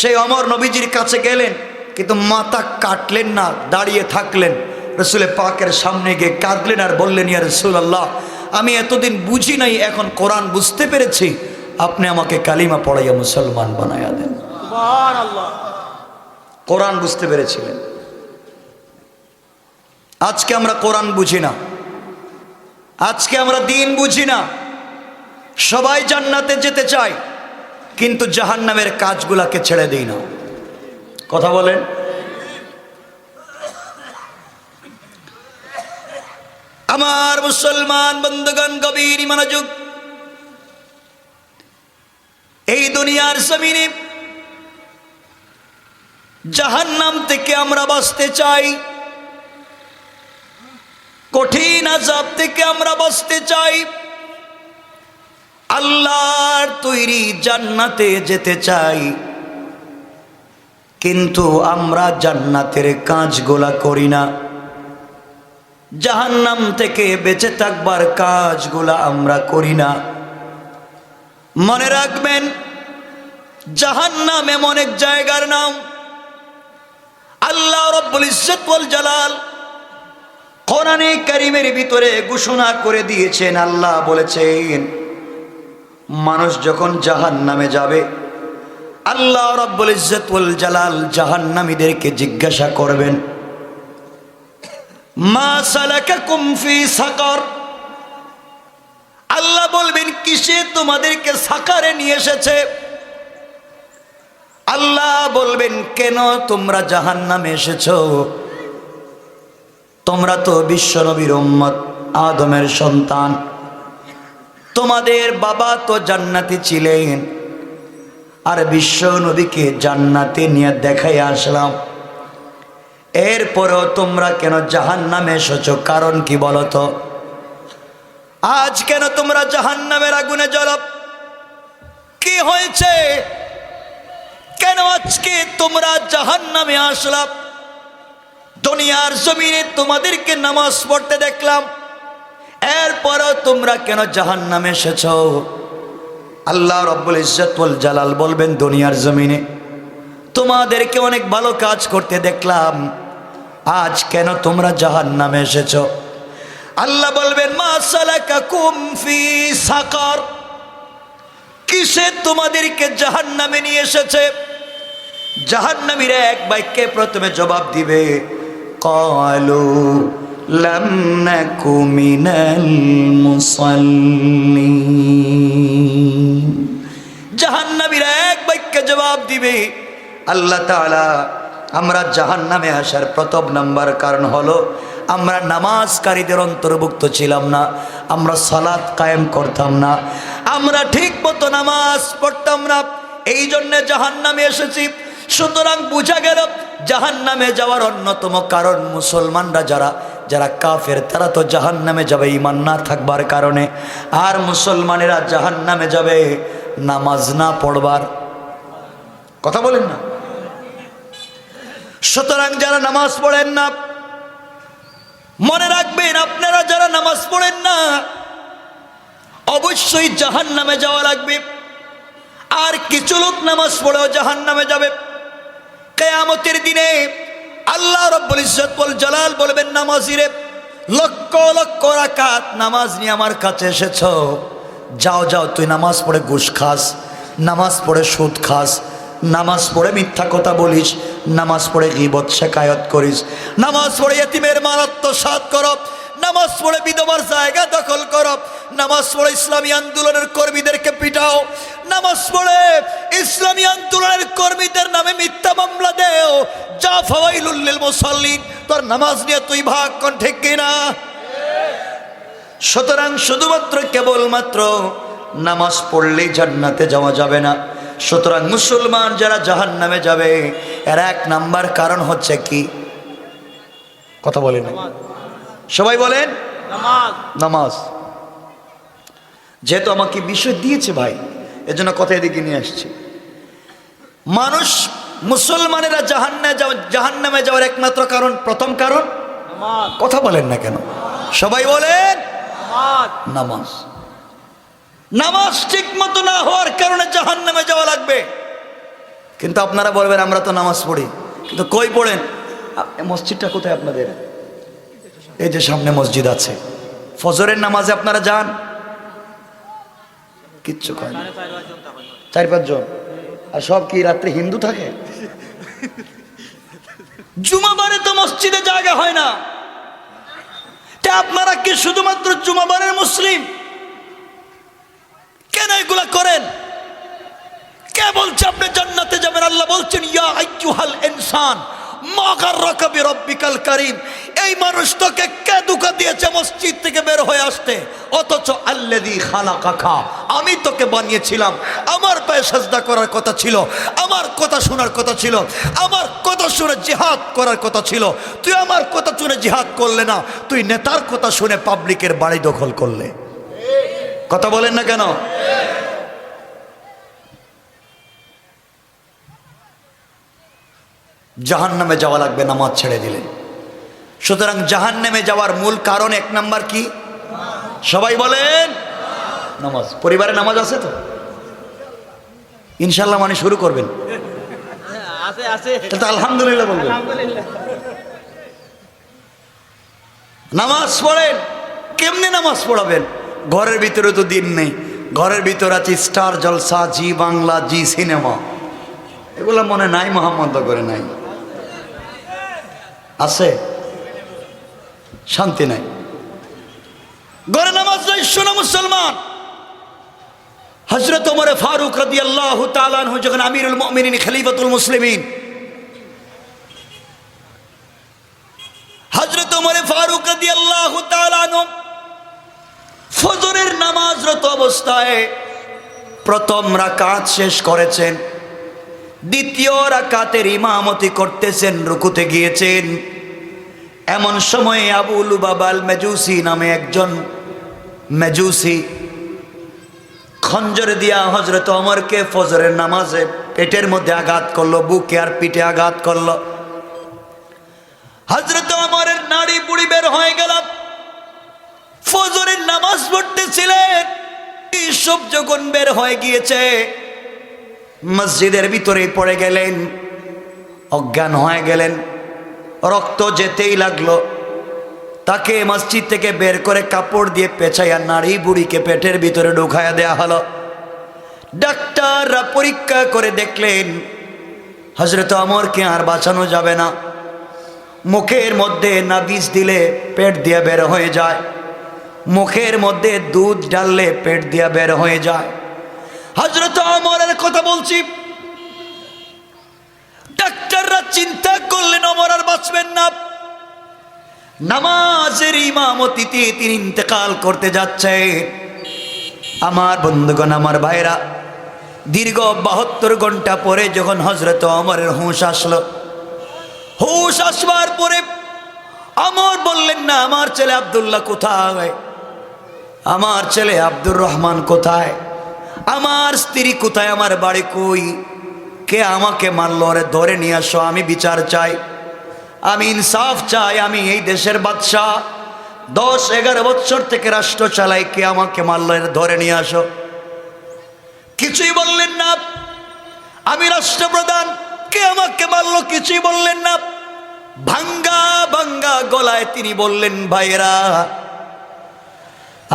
Speaker 2: সেই ওমর নবীজির কাছে গেলেন, কিন্তু মাথা কাটলেন না, দাঁড়িয়ে থাকলেন। রসুল পাকের সামনে গিয়ে কাঁদলেন আর বললেন, ইয়া রাসূলুল্লাহ, আমি এতদিন বুঝি নাই, এখন কোরআন বুঝতে পেরেছি, আপনি আমাকে কালিমা পড়াইয়া মুসলমান বানাইয়া দেন।
Speaker 3: সুবহানাল্লাহ।
Speaker 2: কোরআন বুঝতে পেরেছিলেন। আজকে আমরা কোরআন বুঝি না, আজকে আমরা দিন বুঝি না। সবাই জান্নাতে যেতে চায়, কিন্তু জাহান্নামের কাজগুলাকে ছেড়ে দেই না। কথা বলেন। আমার মুসলমান বন্ধুগণ, গভীর মনোযোগ। এই দুনিয়ার জমিনে জাহান্নাম থেকে আমরা বাঁচতে চাই, কঠিন আযাব থেকে আমরা বাঁচতে চাই, আল্লাহর তৈরি জান্নাতে যেতে চাই। কিন্তু আমরা জান্নাতের কাজগুলা করি না। জাহান্নাম থেকে বেঁচে থাকবার কাজগুলা আমরা করি না। মনে রাখবেন, জাহান্নাম এমন এক জায়গার নাম আল্লাহ রাব্বুল ইজ্জত ওয়াল জালাল কোরআনে কারীমের ভিতরে ঘোষণা করে দিয়েছেন। আল্লাহ বলেছেন, মানুষ যখন জাহান্নামে যাবে, আল্লাহ রাব্বুল ইজ্জত ওয়াল জালাল জাহান্নামীদেরকে জিজ্ঞাসা করবেন, মা সালাকাকুম ফি সাকার। আল্লাহ বলবেন, কিসে তোমাদেরকে সাকারে নিয়ে এসেছে? আল্লাহ বলবেন, কেন তোমরা জাহান্নামে এসেছো? তোমরা তো বিশ্বনবীর উম্মত, আদমের সন্তান, তোমাদের বাবা তো জান্নাতে ছিলেন, আর বিশ্বনবীকে জান্নাতে নিয়ে দেখাই আসলাম, এরপরেও তোমরা কেন জাহান্নামে এসেছো? কারণ কি বলো তো? আজ কেন তোমরা জাহান্নামের আগুনে জ্বলো? কি হয়েছে? কেন আজকে তোমরা জাহান্নামে আসলা? দুনিয়ার জমিনে তোমাদেরকে নামাজ পড়তে দেখলাম, এরপরও তোমরা কেন জাহান্নামে এসেছো? আল্লাহ রাব্বুল ইজ্জত ওয়াল জালাল বলবেন, দুনিয়ার জমিনে তোমাদেরকে অনেক ভালো কাজ করতে দেখলাম, আজ কেন তোমরা জাহান্নামে এসেছো? আল্লাহ বলবেন, মা সালাকাকুম ফি সাকার। কিসে তোমাদেরকে জাহান্নামে নিয়ে এসেছে? জাহান্নামীরা এক বাক্যে প্রথমে জবাব দিবে, ক্বালু লাম নাকু মিনাল মুসাল্লিন। জাহান্নামীরা এক বাক্যে জবাব দিবে, আল্লাহ তাআলা, আমরা জাহান্নামে আসার প্রথম নাম্বার কারণ হলো আমরা নামাজকারীদের অন্তর্ভুক্ত ছিলাম না, আমরা সালাত কায়েম করতাম না, আমরা ঠিক মতো নামাজ পড়তাম না, এই জন্য জাহান্নামে এসেছি। সুতরাং বোঝা গেল জাহান্নামে যাওয়ার অন্যতম কারণ মুসলমানরা যারা যারা কাফের, তারা তো জাহান্নামে যাবে ঈমান না থাকবার কারণে, আর মুসলমানেরা জাহান্নামে যাবে নামাজ না পড়বার। কথা বলেন না? সুতরাং যারা নামাজ পড়েন না, মনে রাখবেন, আপনারা যারা নামাজ পড়েন না, অবশ্যই জাহান্নামে যাওয়া লাগবে। আর কিছু লোক নামাজ পড়েও জাহান্নামে যাবে। কিয়ামতের দিনে আল্লাহ রাব্বুল ইজ্জত ওয়াল জালাল বলবেন, নামাজিরে, লক্ষ লক্ষ রাকাত নামাজ নিয়ে আমার কাছে এসেছো, যাও যাও, তুই নামাজ পড়ে ঘুষ খাস, নামাজ পড়ে সুদ খাস, নামাজ পড়ে মিথ্যা কথা বলিস, নামাজ পড়ে গীবত শেকায়ত করিস, নামাজ পড়ে ইতিমের মাল আত্মসাৎ করো, নামাজ পড়ে বিধবার জায়গা দখল করো, নামাজ পড়ে ইসলামী আন্দোলনের কর্মীদেরকে পিটাও, নামাজ পড়ে ইসলামী আন্দোলনের কর্মীদের নামে মিথ্যা মামলা দেও, যা ফাওয়াইলুল লিল মুসাল্লিন। তোর নামাজ নিয়ে তুই ভাগ কোন, ঠিক কিনা? সুতরাং শুধুমাত্র কেবলমাত্র নামাজ পড়লেই জান্নাতে যাওয়া যাবে না। সুতরাং মুসলমান যারা জাহান্নামে যাবে, এর এক নাম্বার কারণ হচ্ছে কি? কথা বলেন, সবাই বলেন,
Speaker 3: নামাজ।
Speaker 2: নামাজ। যেহেতু আমাকে বিষয় দিয়েছে ভাই, এজন্য কথা এদিকে নিয়ে আসছি। মানুষ, মুসলমানেরা জাহান্নামে যাওয়ার একমাত্র কারণ, প্রথম কারণ
Speaker 3: নামাজ।
Speaker 2: কথা বলেন না কেন? সবাই বলেন,
Speaker 3: নামাজ।
Speaker 2: নামাজ। নামাজ ঠিক মতো না হওয়ার কারণে জাহান্নামে যাওয়া লাগবে। কিন্তু আপনারা বলবেন, আমরা তো নামাজ পড়ি, কিন্তু কই পড়েন? মসজিদটা কোথায় আপনাদের? এই যে সামনে মসজিদ আছে। ফজরের নামাজে আপনারা যান? কিচ্ছু কয় না, 4-5 জন। আর সব কি রাত্রে হিন্দু থাকে? জুমাবারে তো মসজিদে জায়গা হয় না। তা আপনারা কি শুধুমাত্র জুমাবারের মুসলিম? কেন এগুলা করেন? কে বলছে আপনি জান্নাতে যাবেন? আল্লাহ বলছেন, ইয়া আইয়ুহাল ইনসান মা গাররাকা বিরাব্বিকাল কারীম। এই মানুষ তোকে কে ধোঁকা দিয়েছে মসজিদ থেকে বের হয়ে আসতে? অথচ আল্লাযী খালাকাকা, আমি তোকে বানিয়েছিলাম, আমার পায়ে সাজদা করার কথা ছিল, আমার কথা শোনার কথা ছিল, আমার কথা শুনে জিহাদ করার কথা ছিল। তুই আমার কথা শুনে জিহাদ করলে না, তুই নেতার কথা শুনে পাবলিকের বাড়ি দখল করলে। কথা বলেন না কেন? জাহান্নামে যাওয়া লাগবে নামাজ ছেড়ে দিলে। সুতরাং জাহান্নামে যাওয়ার মূল কারণ এক নাম্বার কি? সবাই বলেন নামাজ। পরিবারে নামাজ আছে তো ইনশাল্লাহ মানে শুরু করবেন,
Speaker 3: আছে আছে
Speaker 2: তো আলহামদুলিল্লাহ বলবেন।
Speaker 3: আলহামদুলিল্লাহ।
Speaker 2: নামাজ পড়েন। কেমনে নামাজ পড়াবেন? ঘরের ভিতরে তো দিন নেই, ঘরের ভিতরে আছে স্টার জলসা, জি বাংলা, জি সিনেমা, এগুলো মনে নাই, মোহাম্মদ করে নাই, আছে শান্তি নাই, ঘরে নামাজ নাই। শোনো মুসলমান, হযরত ওমর ফারুক রাদিয়াল্লাহু তাআলা আনহু যখন আমিরুল মুমিনিন খলিফাতুল মুসলিমিন, হযরত ওমর ফারুক রাদিয়াল্লাহু তাআলা আনহু ফজরের নামাজরত অবস্থায় প্রথম রাকাত শেষ করেছেন, দ্বিতীয় রাকাতের ইমামতি করতেছেন, রুকুতে গিয়েছেন। এমন সময়ে আবু লুবাবা আল মেজুসি নামে একজন মেজুসি খঞ্জর দিয়া হযরত ওমরকে ফজরের নামাজে পেটের মধ্যে আঘাত করলো, বুকে আর পিঠে আঘাত করলো। হযরত ওমরের নাড়ি বুড়ি বের হয়ে গেল। ফজরের নামাজ পড়তেছিলেন, সব যখন বের হয়ে গিয়েছে মসজিদের ভিতরে পড়ে গেলেন, অজ্ঞান হয়ে গেলেন, রক্ত যেতেই লাগলো। তাকে মসজিদ থেকে বের করে কাপড় দিয়ে পেঁচাইয়া নাড়ি বুড়িকে পেটের ভিতরে ঢুকাইয়া দেয়া হলো। ডাক্তাররা পরীক্ষা করে দেখলেন হযরত ওমরকে আর বাঁচানো যাবে না। মুখের মধ্যে নাবিজ দিলে পেট দিয়ে বের হয়ে যায়, মুখের মধ্যে দুধ ঢাললে পেট দিয়ে বের হয়ে যায়। হযরত ওমরের কথা বলছি। ডাক্তাররা চিন্তা করলেন ওমর আর বাঁচবেন না, নামাজের ইমামতিতে তিনি ইন্তেকাল করতে যাচ্ছে। আমার বন্ধুগণ, আমার ভাইরা, দীর্ঘ 72 ঘন্টা পরে যখন হযরত ওমরের হুঁশ আসলো, হুঁশ আসবার পরে ওমর বললেন না, আমার ছেলে আব্দুল্লাহ কোথায়, আমার ছেলে আব্দুর রহমান কোথায়, আমার স্ত্রী কোথায়, আমার বাড়ি কই, কে আমাকে মারলো, ওরে ধরে নিয়ে আসো, আমি বিচার চাই, আমি ইনসাফ চাই, আমি এই দেশের বাদশাহ, 10-11 বছর থেকে রাষ্ট্র চালাই, কে আমাকে মারলো, এর ধরে নিয়ে আসো। কিছুই বললেন না। আমি রাষ্ট্রপ্রধান, কে আমাকে মারলো, কিছুই বললেন না। ভাঙ্গা ভাঙ্গা গলায় তিনি বললেন, ভাইরা,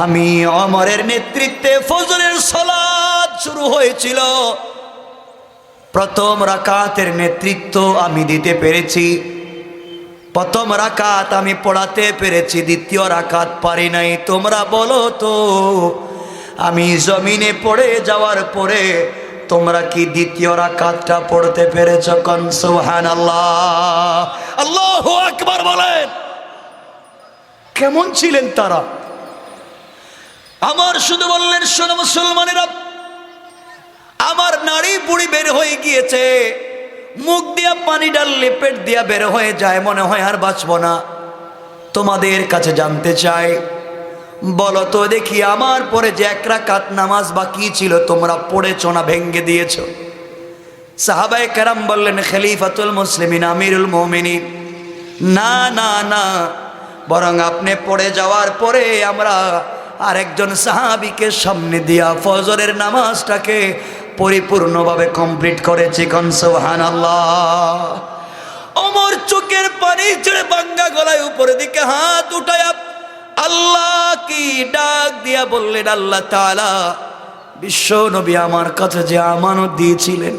Speaker 2: আমি ওমরের নেতৃত্বে ফজরের সালাত শুরু হয়েছিল, প্রথম রাকাতের নেতৃত্ব আমি দিতে পেরেছি, প্রথম রাকাত আমি পড়াতে পেরেছি, দ্বিতীয় রাকাত পারি নাই। তোমরা বলো তো, আমি জমিনে পড়ে যাওয়ার পরে তোমরা কি দ্বিতীয় রাকাতটা পড়তে পেরেছ? কোন সুবহানাল্লাহ, আল্লাহু আকবার বলেন। কেমন ছিলেন তারা? আমার শুধু বললেন, শোনো মুসলমানেরা, আমার নাড়ি বুড়ি বের হয়ে গিয়েছে, মুখ দিয়া পানি ডাললে পেট দিয়া বের হয়ে যায়, মনে হয় আর বাঁচবো না। তোমাদের কাছে জানতে চাই, বলো তো দেখি, আমার পরে যে 1 রাকাত নামাজ বাকি ছিল তোমরা পড়েছো না ভেঙ্গে দিয়েছো? সাহাবায়ে কেরাম বললেন, খলিফাতুল মুসলিমিন আমিরুল মুমিনিন, না না না, বরং আপনি পড়ে যাওয়ার পরে আমরা আরেকজন সাহাবীকে সামনে দিয়া ফজরের নামাজটাকে পরিপূর্ণভাবে কমপ্লিট করেছি। কোন সুবহানাল্লাহ। ওমর চোখের পানি ছেড়ে ভাঙ্গা গলায় উপরের দিকে হাত উঠায়া আল্লাহ কি ডাক দিয়া বললেন, আল্লাহ তাআলা, বিশ্ব নবী আমার কাছে যে আমানত দিয়েছিলেন,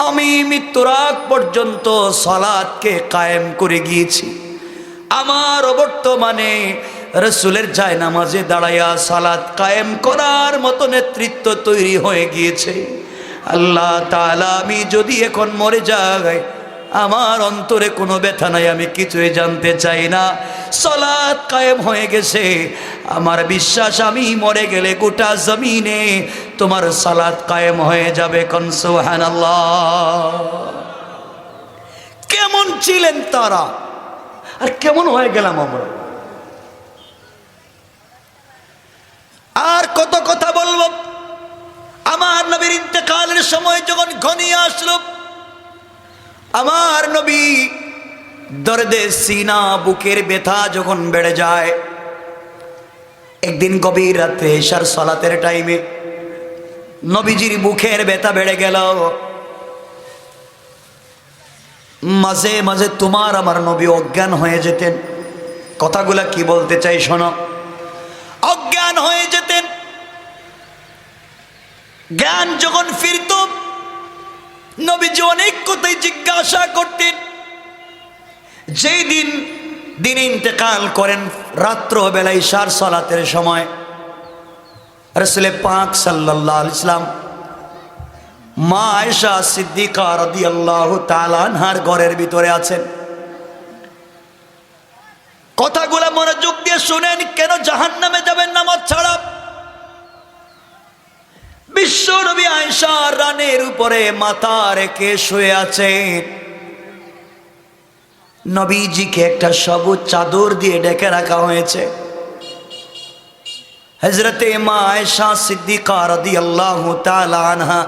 Speaker 2: আমি মৃত্যুর আগ পর্যন্ত সালাতকে কায়েম করে গিয়েছি, আমার বর্তমানে রাসূলের জায়নামাজে দাঁড়াইয়া সালাত কায়েম করার মতো নেতৃত্ব তৈরি হয়ে গিয়েছে। আল্লাহ তাআলা, আমি যদি এখন মরে যাই, আমার অন্তরে কোনো ব্যথা নাই, আমি কিছুই জানতে চাই না, সালাত কায়েম হয়ে গেছে। আমার বিশ্বাস, আমি মরে গেলে গোটা জমিনে তোমার সালাত কায়েম হয়ে যাবে। কোন সুবহানাল্লাহ। কেমন ছিলেন তারা, আর কেমন হয়ে গেলাম আমরা? আর কত কথা বলবো। আমার নবীর ইন্তেকালের সময় যখন ঘনিয়ে আসলো, আমার নবী দর্দে সিনা বুকের ব্যথা যখন বেড়ে যায়, একদিন গভীর রাতে এশার সালাতের টাইমে নবীজির বুকের ব্যথা বেড়ে গেল। মাঝে মাঝে তোমার আমার নবী অজ্ঞান হয়ে যেতেন। কথাগুলা কি বলতে চাই শোনো। অজ্ঞান হয়ে যেতেন। জ্ঞান যখন ফিরত নবীজি অনেক কথাই জিজ্ঞাসা করতেন। যেই দিন দিনে ইন্তেকাল করেন রাত্র বেলা ইশার সালাতের সময়, রাসূল পাক সাল্লাল্লাহু আলাইহি ওয়াসাল্লাম মা আয়েশা সিদ্দিকা রাদিয়াল্লাহু তাআলা আনহার ঘরের ভিতরে আছেন। কথাগুলো মনোযোগ দিয়ে শুনেন। কেন জাহান্নামে যাবেন নামাজ ছাড়া? বিশ্ব নবী আয়েশা রানের উপরে মাথা রেখে শুয়ে আছেন। নবীজিকে একটা সবুজ চাদর দিয়ে ঢেকে রাখা হয়েছে। হযরতে মা আয়েশা সিদ্দিকা রাদিয়াল্লাহু তাআলা আনহা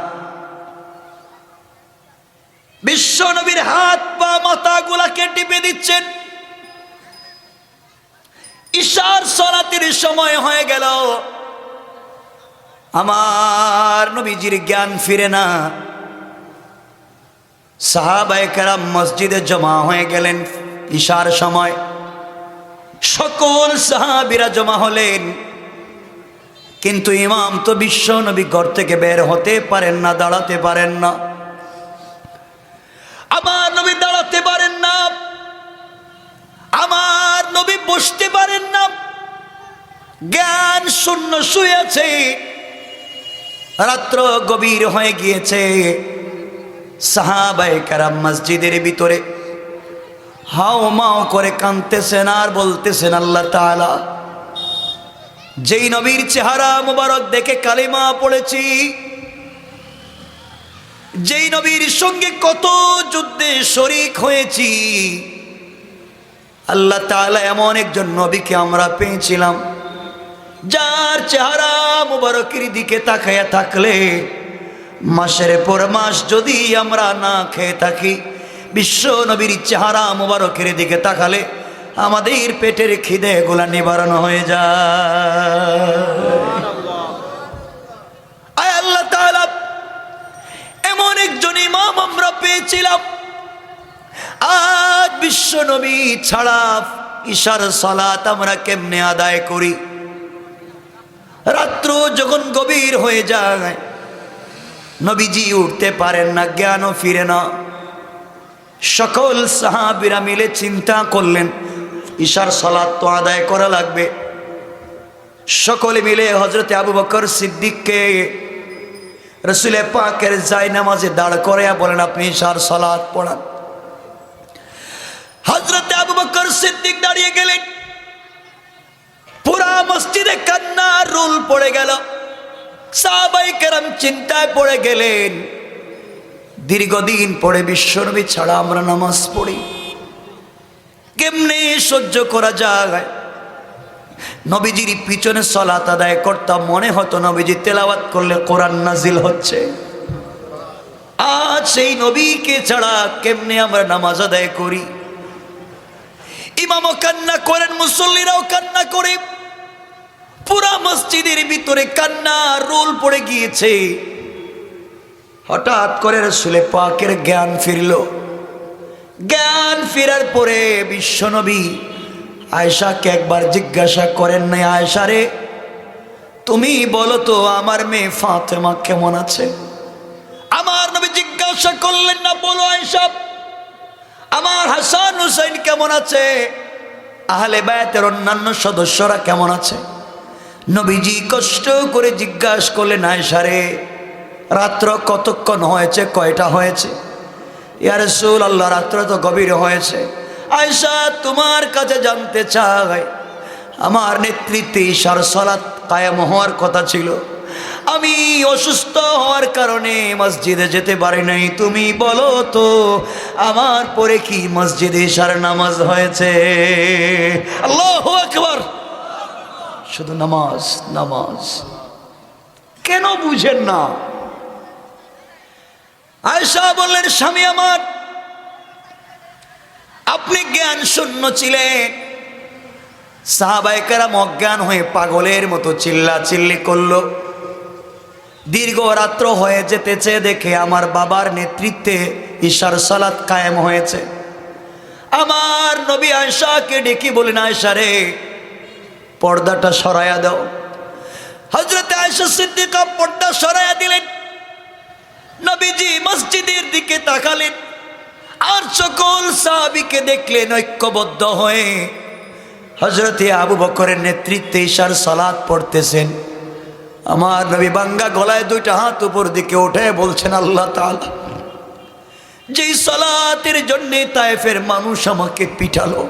Speaker 2: বিশ্ব নবীর হাত পা মাথাগুলাকে টিপে দিচ্ছেন। ইশার সালাতের সময় হয়ে গেল, আমার নবীজির জ্ঞান ফিরে না। সাহাবায়ে কেরাম মসজিদে জমা হয়ে গেলেন। ইশার সময় সকল সাহাবীরা জমা হলেন, কিন্তু ইমাম তো বিশ্ব নবী ঘর থেকে বের হতে পারেন না, দাঁড়াতে পারেন না। আমার নবী দাঁড়াতে পারেন না, আমার নবী বসতে পারেন না, জ্ঞান শূন্য শুয়ে আছে। রাত্র গভীর হয়ে গিয়েছে। সাহাবায়ে কেরাম মসজিদের ভিতরে হাও মাও করে কাঁদতেছেন আর বলতেছেন, আল্লাহ তাআলা, যেই নবীর চেহারা মুবারক দেখে কালিমা পড়েছি, যেই নবীর সঙ্গে কত যুদ্ধে শরীক হয়েছি, আল্লাহ তাআলা এমন একজন নবীকে আমরা পেয়েছিলাম যার চেহারা মুবারকের দিকে তাকায়া থাকলে মাসের পর মাস যদি আমরা না খেয়ে থাকি, বিশ্ব নবীর চেহারা মুবারকের দিকে তাকালে আমাদের পেটের খিদে গুলা নিবারণ হয়ে যায়। আয় আল্লাহ তাআলা, এমন একজন ইমাম আমরা পেয়েছিলাম। আজ বিশ্ব নবী ছাড়া ইশার সালাত আমরা কেমনে আদায় করি? রাত্র যখন গভীর হয়ে যায়, নবীজি উঠতে পারেন না, জ্ঞানও ফিরে না। সকল সাহাবীরা মিলে চিন্তা করলেন ইশার সালাত তো আদায় করা লাগবে। সকলে মিলে হযরতে আবু বকর সিদ্দিককে রাসূল পাকের জায়নামাজে দাঁড় করায়া বলেন, আপনি ইশার সালাত পড়ান। হযরতে আবু বকর সিদ্দিক দাঁড়িয়ে গেলেন। পুরা মসজিদে কান্নার রোল পড়ে গেল। সাহাবায়ে কেরাম চিন্তায় পড়ে গেলেন, দীর্ঘদিন পরে বিশ্বনবী ছাড়া আমরা নামাজ পড়ি, কেমনে সহ্য করা যায়? নবীজির পিছনে সালাত আদায় করতাম, মনে হতো নবীজি তেলাওয়াত করলে কোরআন নাজিল হচ্ছে। আজ সেই নবীকে ছাড়া কেমনে আমরা নামাজ আদায় করি? ইমামও কান্না করেন, মুসল্লিরাও কান্না করে, পুরা মসজিদের ভিতরে কান্না রোল পড়ে গিয়েছে। হঠাৎ করে রাসূল পাকের জ্ঞান ফিরল। জ্ঞান ফেরার পরে বিশ্বনবী আয়েশাকে একবার জিজ্ঞাসা করেন, না আয়েশা রে, তুমি বলো তো আমার মেয়ে ফাতেমা কেমন আছে? আমার নবী জিজ্ঞাসা করলেন না, বলো আয়েশা আমার হাসান হুসাইন কেমন আছে, আহলে বায়তের অন্যান্য সদস্যরা কেমন আছে? নবীজি কষ্ট করে জিজ্ঞাসা করলেন, আয়েশা রে, রাত্র কতক্ষণ হয়েছে, কয়টা হয়েছে? ইয়া রাসূলুল্লাহ, রাত্র তো গভীর হয়েছে। আয়েশা, তোমার কাছে জানতে চাই, আমার নেতৃত্বে ইশার সালাত কায়েম হওয়ার কথা ছিল, আমি অসুস্থ হওয়ার কারণে মসজিদে যেতে পারি নাই। তুমি বলো তো আমার পরে কি মসজিদে ইশার নামাজ হয়েছে? আল্লাহু আকবার। শুধু নামাজ নামাজ, কেন বুঝেন না? আয়েশা বললেন, স্বামী আমার আপনি জ্ঞান শূন্য ছিলেন। সাহাবায়ে কেরাম অজ্ঞান হয়ে পাগলের মতো চিল্লাচিল্লি করলো। দীর্ঘ রাত্র হয়ে যেতেছে দেখে আমার বাবার নেতৃত্বে ইশার সালাত কায়েম হয়েছে। আমার নবী আয়েশাকে ডেকে বলেন, আয়েশা রে, পর্দাটা সরাইয়া দাও। হযরত আয়েশা সিদ্দিকা পর্দা সরাইয়া দিলেন। নবীজি মসজিদের দিকে তাকালেন আর সকল সাহাবীকে দেখলেন ঐক্যবদ্ধ হয়ে হযরতে আবু বকরের নেতৃত্বে ইশার সালাত পড়তেছেন। আমার নবী বাঙ্গা গলায় দুইটা হাত উপর দিকে উঠে বলছেন, আল্লাহ তাআলা, যেই সালাতের জন্য তায়েফের মানুষ আমাকে পিটালো,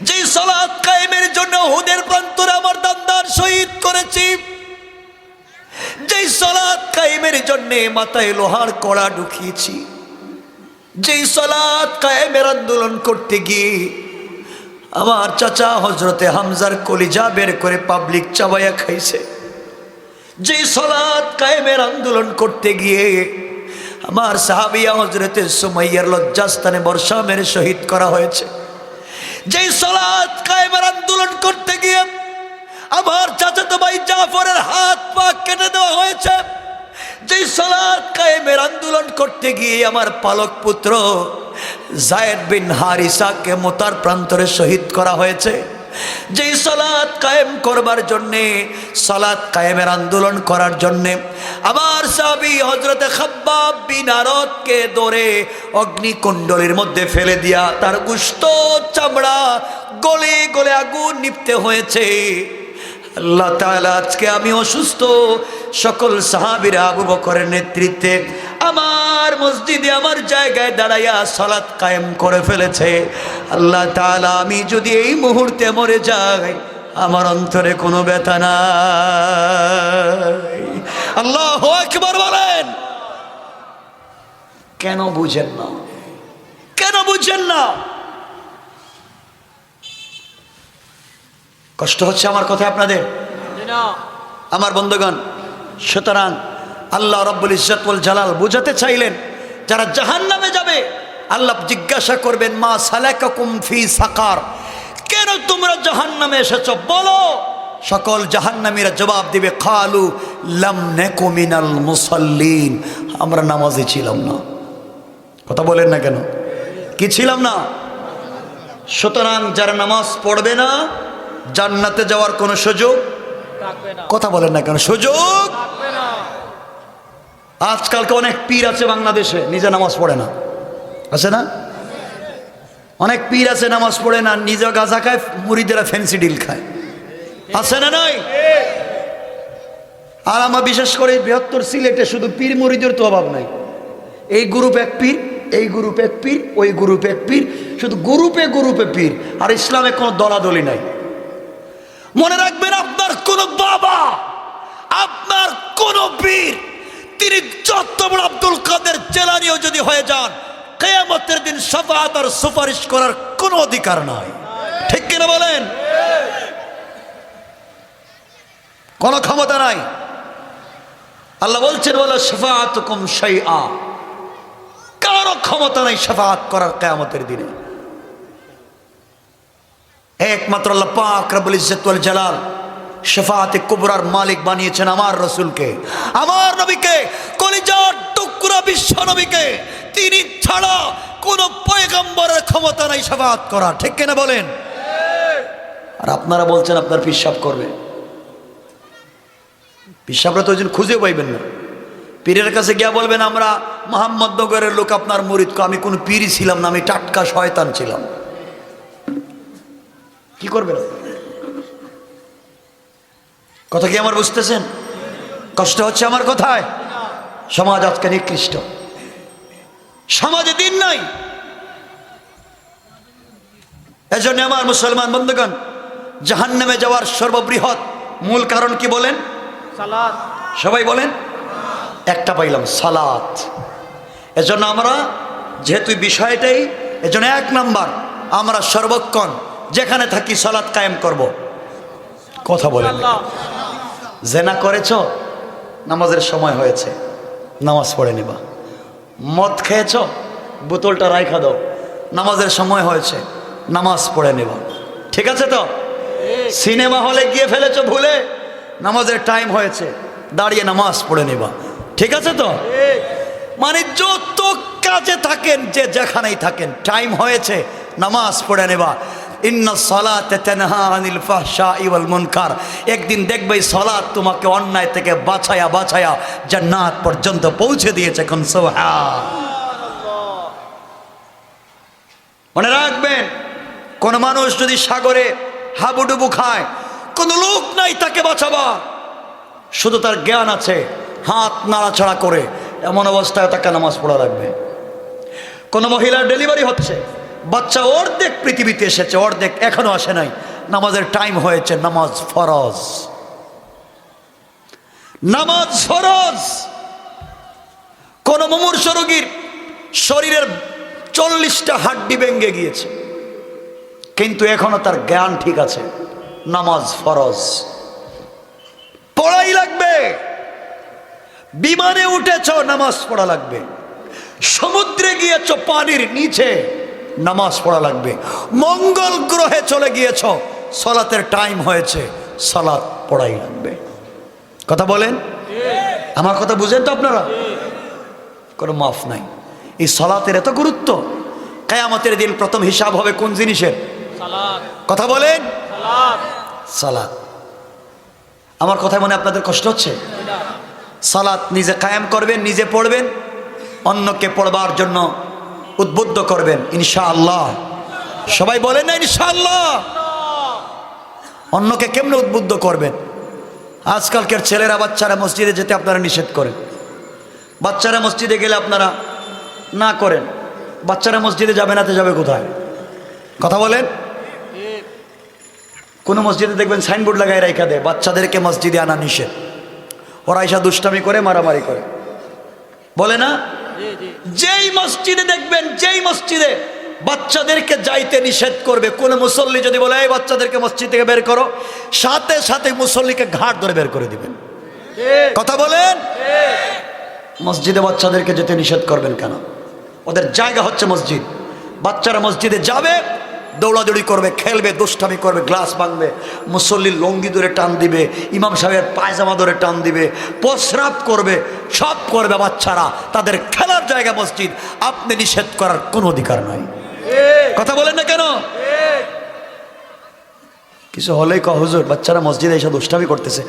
Speaker 2: যেই সালাত কায়েমের জন্য উহুদের প্রান্তরে আমার দান্দার শহীদ করেছি, যেই সালাত কায়েমের জন্য মাথায় লোহার কড়া ঢুকিয়েছি, যেই সালাত কায়েমের আন্দোলন করতে গিয়ে আমার চাচা হযরতে হামজার কলিজা বের করে পাবলিক চাবাইয়া খাইছে, যেই সালাত কায়েমের আন্দোলন করতে গিয়ে আমার সাহাবিয়া হযরতে সুমাইয়ার লজ্জাস্থানে বর্ষা মেরে শহীদ করা হয়েছে, যেই সালাত কায়েমের আন্দোলন করতে গিয়ে আমার চাচাতো ভাই জাফরের হাত পা কেটে দেওয়া হয়েছে, যেই সালাত কায়েমের আন্দোলন করতে গিয়ে আমার পালক পুত্র যায়েদ বিন হারিসাকে মোতার প্রান্তরে শহীদ করা হয়েছে, যেই সালাত কায়েম করবার জন্যে, সালাত কায়েমের আন্দোলন করার জন্যে আমার সাহাবী হযরতে খাব্বাব বিন আরদকে ধরে অগ্নিকুণ্ডলীর মধ্যে ফেলে দিয়া তার গোশত চামড়া গলে গলে আগুন নিভতে হয়েছে। আল্লাহ তাআলা আজকে আমি অসুস্থ, সকল সাহাবীরা আবু বকরের নেতৃত্বে আমার মসজিদে আমার জায়গায় দাঁড়াইয়া সালাত কায়েম করে ফেলেছে। আল্লাহ তাআলা, আমি যদি এই মুহূর্তে মরে যাই আমার অন্তরে কোনো ব্যথা নাই। আল্লাহু আকবার বলেন। কেন বুঝেন না? কেন বুঝেন না? কষ্ট হচ্ছে আমার কথায় আপনাদের? আমার বন্ধুগণ, সুতরাং আল্লাহ রাব্বুল ইজ্জত ওয়াল জালাল বুঝাতে চাইলেন, যারা জাহান্নামে যাবে আল্লাহ জিজ্ঞাসা করবেন, মা সালাকাকুম ফি সাকার, কেন তোমরা জাহান্নামে এসেছো বলো। সকল জাহান্নামীরা জবাব দিবে, খালু লাম নাকু মিনাল মুসাল্লিন, আমরা নামাজি ছিলাম না। কথা বলেন না কেন? কি ছিলাম না? সুতরাং যারা নামাজ পড়বে না জান্নাতে যাওয়ার কোনো সুযোগ, কথা বলেন না কেন, সুযোগ। আজকালকে অনেক পীর আছে বাংলাদেশে, নিজে নামাজ পড়ে না, আছে না? অনেক পীর আছে নামাজ পড়ে না, নিজে গাঁজা খায়, মুরিদেরা ফ্যান্সি ডিল খায়, আছে না নাই? আর আমার বিশেষ করে বৃহত্তর সিলেটে শুধু পীর মুরিদের তো অভাব নাই। এই গ্রুপ এক পীর, এই গ্রুপ এক পীর, ওই গ্রুপ এক পীর, শুধু গ্রুপে গ্রুপে পীর। আর ইসলামে কোনো দলাদলি নাই। মনে রাখবেন, আপনার কোন বাবা, আপনার কোন পীর, তিনি যত বড় আব্দুল কাদের জিলানীও যদি হয়ে যান, কিয়ামতের দিন শাফাআত আর সুপারিশ করার কোনো অধিকার নাই। ঠিক কিনা বলেন? কোনো ক্ষমতা নাই। আল্লাহ বলছেন, ওয়ালা শাফাআতুকুম শাইআ, কারো ক্ষমতা নাই শাফাআত করার কিয়ামতের দিনে। একমাত্র আল্লাহ পাক রব্বুল ইজ্জত ওয়াল জালাল শাফাআতে কুবরার মালিক বানিয়েছেন আমার রাসূলকে, আমার নবীকে, কলিজার টুকরা বিশ্ব নবীকে। তিনি ছাড়া কোন পয়গম্বরের ক্ষমতা নাই শাফাআত করার। ঠিক কিনা বলেন? আর আপনারা বলছেন আপনার পিশাব করবে। পিশাবরা তো ওই জন্য খুঁজে পাইবেন না। পীরের কাছে গিয়া বলবেন, আমরা মোহাম্মদ নগরের লোক, আপনার মুরিদ। আমি কোনো পীরই ছিলাম না, আমি টাটকা শয়তান ছিলাম। কি করবেন? কথা কি আমার বুঝতেছেন? কষ্ট হচ্ছে আমার কথায়? সমাজ আজকে নিকৃষ্ট, সমাজে দিন নাই। এজন্য আমার মুসলমান বন্ধুগণ, জাহান্নামে যাওয়ার সর্ববৃহৎ মূল কারণ কি বলেন? সালাত। সবাই বলেন। একটা পাইলাম, সালাত। এজন্য আমরা, যেহেতু বিষয়টাই, এজন্য এক নাম্বার আমরা সর্বক্ষণ যেখানে থাকি সালাত কায়েম করব। কথা বলেন। জেনা করেছ, নামাজের সময় হয়েছে, নামাজ পড়ে নিবা। মদ খেয়েছ, বোতলটা রাইখা দাও, নামাজের সময় হয়েছে, নামাজ পড়ে নেব। ঠিক আছে তো? সিনেমা হলে গিয়ে ফেলেছো ভুলে, নামাজের টাইম হয়েছে, দাঁড়িয়ে নামাজ পড়ে নেবা। ঠিক আছে তো? মানে যত কাজে থাকেন, যে যেখানেই থাকেন, টাইম হয়েছে, নামাজ পড়ে নেবা। ইন্না সালাতে তানহা আনিল ফাহশাই ওয়াল মুনকার। একদিন দেখবে সালাত তোমাকে অন্যায় থেকে বাঁচায়া বাঁচায়া জান্নাত পর্যন্ত পৌঁছে দিয়েছে। কোন সুবহান। মনে রাখবেন, কোন মানুষ যদি সাগরে হাবুডুবু খায়, কোন লোক নাই তাকে বাঁচাবা, শুধু তার জ্ঞান আছে, হাত নাড়াছাড়া করে, এমন অবস্থায় তাকে নামাজ পড়া লাগবে। কোন মহিলার ডেলিভারি হচ্ছে, বাচ্চা অর্ধেক পৃথিবীতে এসেছে, অর্ধেক এখনো আসে নাই, নামাজের টাইম হয়েছে, নামাজ ফরজ, নামাজ ফরজ। কোন মুমূর্ষ রোগীর শরীরের 40টা হাড্ডি ভেঙে গিয়েছে, কিন্তু এখনো তার জ্ঞান ঠিক আছে, নামাজ ফরজ, পড়াই লাগবে। বিমানে উঠেছ, নামাজ পড়া লাগবে। সমুদ্রে গিয়েছ, পানির নিচে, নামাজ পড়া লাগবে। মঙ্গল গ্রহে চলে গিয়েছ, সালাতের টাইম হয়েছে, সালাত পড়াই লাগবে। কথা বলেন? আমার কথা বুঝেন তো আপনারা? কোনো মাফ নাই। এই সালাতের এত গুরুত্ব, কিয়ামতের দিন প্রথম হিসাব হবে কোন জিনিসের?
Speaker 3: সালাত।
Speaker 2: কথা বলেন?
Speaker 3: সালাত।
Speaker 2: সালাত। আমার কথায় মনে আপনাদের কষ্ট হচ্ছে? সালাত নিজে কায়েম করবেন, নিজে পড়বেন, অন্যকে পড়বার জন্য উদ্বুদ্ধ করবেন ইনশাআল্লাহ। সবাই বলেন না ইনশাআল্লাহ? অন্যকে কেমনে উদ্বুদ্ধ করবেন? আজকালকার ছেলেরা, বাচ্চারা মসজিদে যেতে আপনারা নিষেধ করেন। বাচ্চারা মসজিদে গেলে আপনারা না করেন। বাচ্চারা মসজিদে যাবে না তো যাবে কোথায়? কথা বলেন? কোনো মসজিদে দেখবেন সাইনবোর্ড লাগাই রাখা দেয়, বাচ্চাদেরকে মসজিদে আনা নিষেধ। ওরা এসা দুষ্টামি করে, মারামারি করে, বলে না? যেই মসজিদে দেখবেন, যেই মসজিদে বাচ্চাদেরকে যাইতে নিষেধ করবে, কোন মুসল্লি যদি বলে এই বাচ্চাদেরকে মসজিদ থেকে বের করো, সাথে সাথে মুসল্লিকে ঘাট ধরে বের করে দিবেন। কথা বলেন? মসজিদে বাচ্চাদেরকে যেতে নিষেধ করবেন কেন? ওদের জায়গা হচ্ছে মসজিদ। বাচ্চারা মসজিদে যাবে, দৌড়াদৌড়ি করবে, খেলবে, দুষ্টামি করবে, গ্লাস ভাঙবে, মুসল্লির লঙ্গি ধরে টান দিবে, ইমাম সাহেবের পায়জামা ধরে টান দিবে, প্রস্রাব করবে, সব করবে বাচ্চারা। তাদের খেলার জায়গা মসজিদ, আপনি নিষেধ করার কোনো অধিকার নাই। কথা বলেন না কেন? কিছু হলেই হুজুর বাচ্চারা মসজিদে এসে দুষ্টামি করতেছে।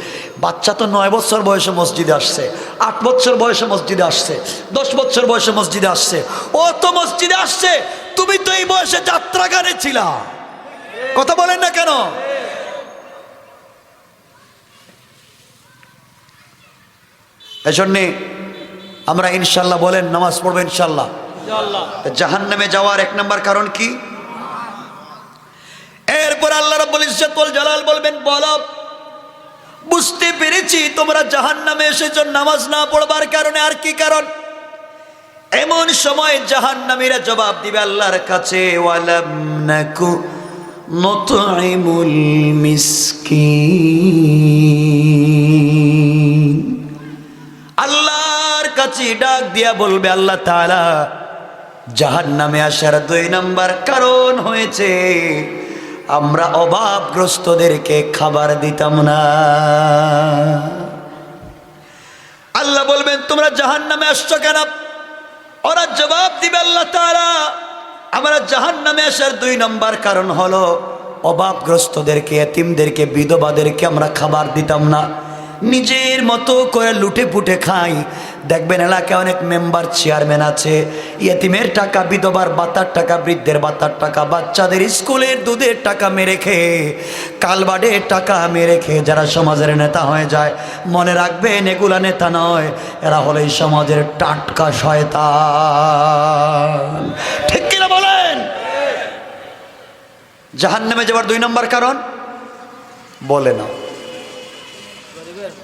Speaker 2: বাচ্চা তো 9 বছর বয়সে মসজিদে আসছে, 8 বছর বয়সে মসজিদে আসছে, 10 বছর বয়সে মসজিদে আসছে। ও তো মসজিদে আসছে, তুমি তো এই বয়সে যাত্রা গানে ছিলা। কথা বলেন না কেন? এই জন্যে আমরা ইনশাল্লাহ বলেন নামাজ পড়বো ইনশাল্লাহ। জাহান্নামে যাওয়ার 1 নম্বর কারণ কি? এরপর আল্লাহ রাব্বুল ইজ্জত ওয়াল জালাল বলবেন, বলো বুঝতে পেরেছি তোমরা জাহান্নামে এসেছো নামাজ না পড়বার কারণে। আর কি কারণ? এমন সময় জাহান্নামীরা জবাব দিবে আল্লাহর কাছে, ওয়ালাম নাকু নুতঈমুল মিসকিন। আল্লাহর কাছে ডাক দিয়া বলবে, আল্লাহ তাআলা জাহান্নামে আসার 2 নম্বর কারণ হয়েছে আমরা অভাবগ্রস্তদেরকে খাবার দিতাম না। আল্লাহ বলবেন তোমরা জাহান্নামে আসছো কেন? ওরা জবাব দিবে, আল্লাহ তাআলা আমরা জাহান্নামে আসার 2 নম্বর কারণ হলো অভাবগ্রস্তদেরকে, এতিমদেরকে, বিধবাদেরকে আমরা খাবার দিতাম না, নিজের মতো করে লুটে পুটে খাই। দেখবেন এলাকায় অনেক মেম্বার, চেয়ারম্যান আছে, ইয়েতিমের টাকা, বিধবার ভাতার টাকা, বৃদ্ধের ভাতার টাকা, বাচ্চাদের স্কুলের দুধের টাকা মেরে খেয়ে, কালবাডের টাকা মেরে খেয়ে যারা সমাজের নেতা হয়ে যায়, মনে রাখবেন এগুলা নেতা নয়, এরা হলো এই সমাজের টাটকা শয়তান। ঠিক কিনা বলেন? জাহান্নামে যাওয়ার 2 নম্বর কারণ বলে না,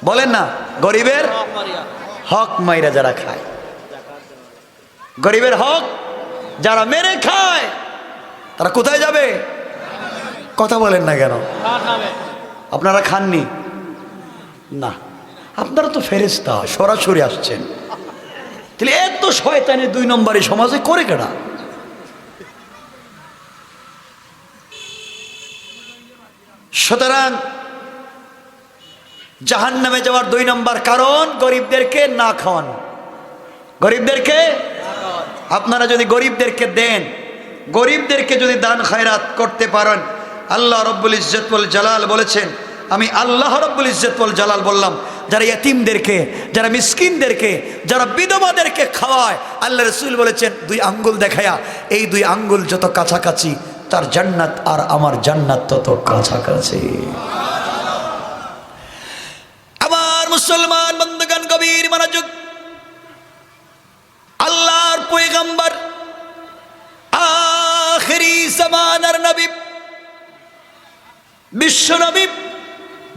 Speaker 2: বলেন না, গরিবের হক মাইরা যারা খায়, গরিবের হক যারা মেরে খায়, তারা কোথায় যাবে? কথা বলেন না কেন? আপনারা খাননি না? আপনারা তো ফেরেশতা, সরাসরি আসছেন। তাহলে এত শয়তানি 2 নম্বরে সমাজে করে কেনা? সুতরাং জাহান্নামে যাওয়ার 2 নম্বর কারণ গরিবদেরকে না খাওয়ানো। গরিবদেরকে আপনারা যদি গরিবদেরকে দেন, গরিবদেরকে যদি দান খায়রাত করতে পারেন, আল্লাহ রব্বুল ইজ্জত ওয়াল জালাল বলেছেন, আমি আল্লাহ রব্বুল ইজ্জত ওয়াল জালাল বললাম, যারা ইয়তিমদেরকে, যারা মিসকিনদেরকে, যারা বিধবাদেরকে খাওয়ায়, আল্লাহ রাসূল বলেছেন 2 আঙ্গুল দেখায়া, এই 2 আঙ্গুল যত কাছাকাছি তার জান্নাত আর আমার জান্নাত তত কাছাকাছি। আমার মুসলমান বন্ধুগণ, গভীর মনোযোগ। আল্লাহর পয়গম্বর, আখিরি জামানার নবী, বিশ্ব নবী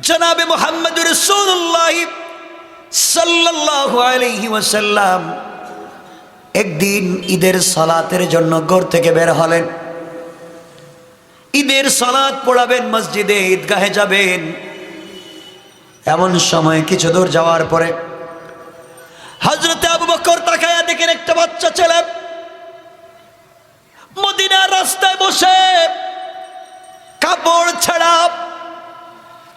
Speaker 2: জনাবে মুহাম্মদুর রাসূলুল্লাহ সাল্লাল্লাহু আলাইহি ওয়াসাল্লাম একদিন ঈদের সালাতের জন্য ঘর থেকে বের হলেন। ঈদের সালাত পড়াবেন, মসজিদে ঈদগাহে যাবেন। এমন সময় কিছু দূর যাওয়ার পরে হযরত আবু বকর তাকায়া দেখেন একটা বাচ্চা ছেলে মদিনার রাস্তায় বসে, কাপড় ছাড়া,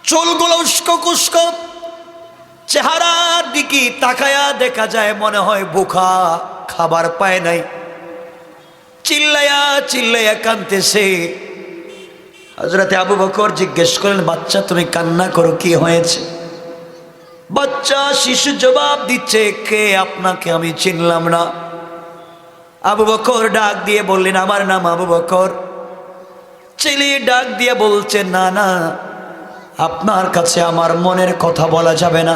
Speaker 2: চুলগুলো উস্কো কুস্কো, চেহারার দিকে তাকায়া দেখা যায় মনে হয় বোকা, খাবার পায় নাই। চিল্লায়া চিল্লায়া কাঁদতেছে। হযরত আবু বকর জিজ্ঞেস করলেন, বাচ্চা তুমি কান্না করো, কি হয়েছে? বাচ্চা শিশু জবাব দিচ্ছে, কে আপনাকে আমি চিনলাম না। আবু বকর ডাক দিয়ে বললেন, আমার নাম আবু বকর। ছেলে ডাক দিয়ে বলছে, না না, আপনার কাছে আমার মনের কথা বলা যাবে না,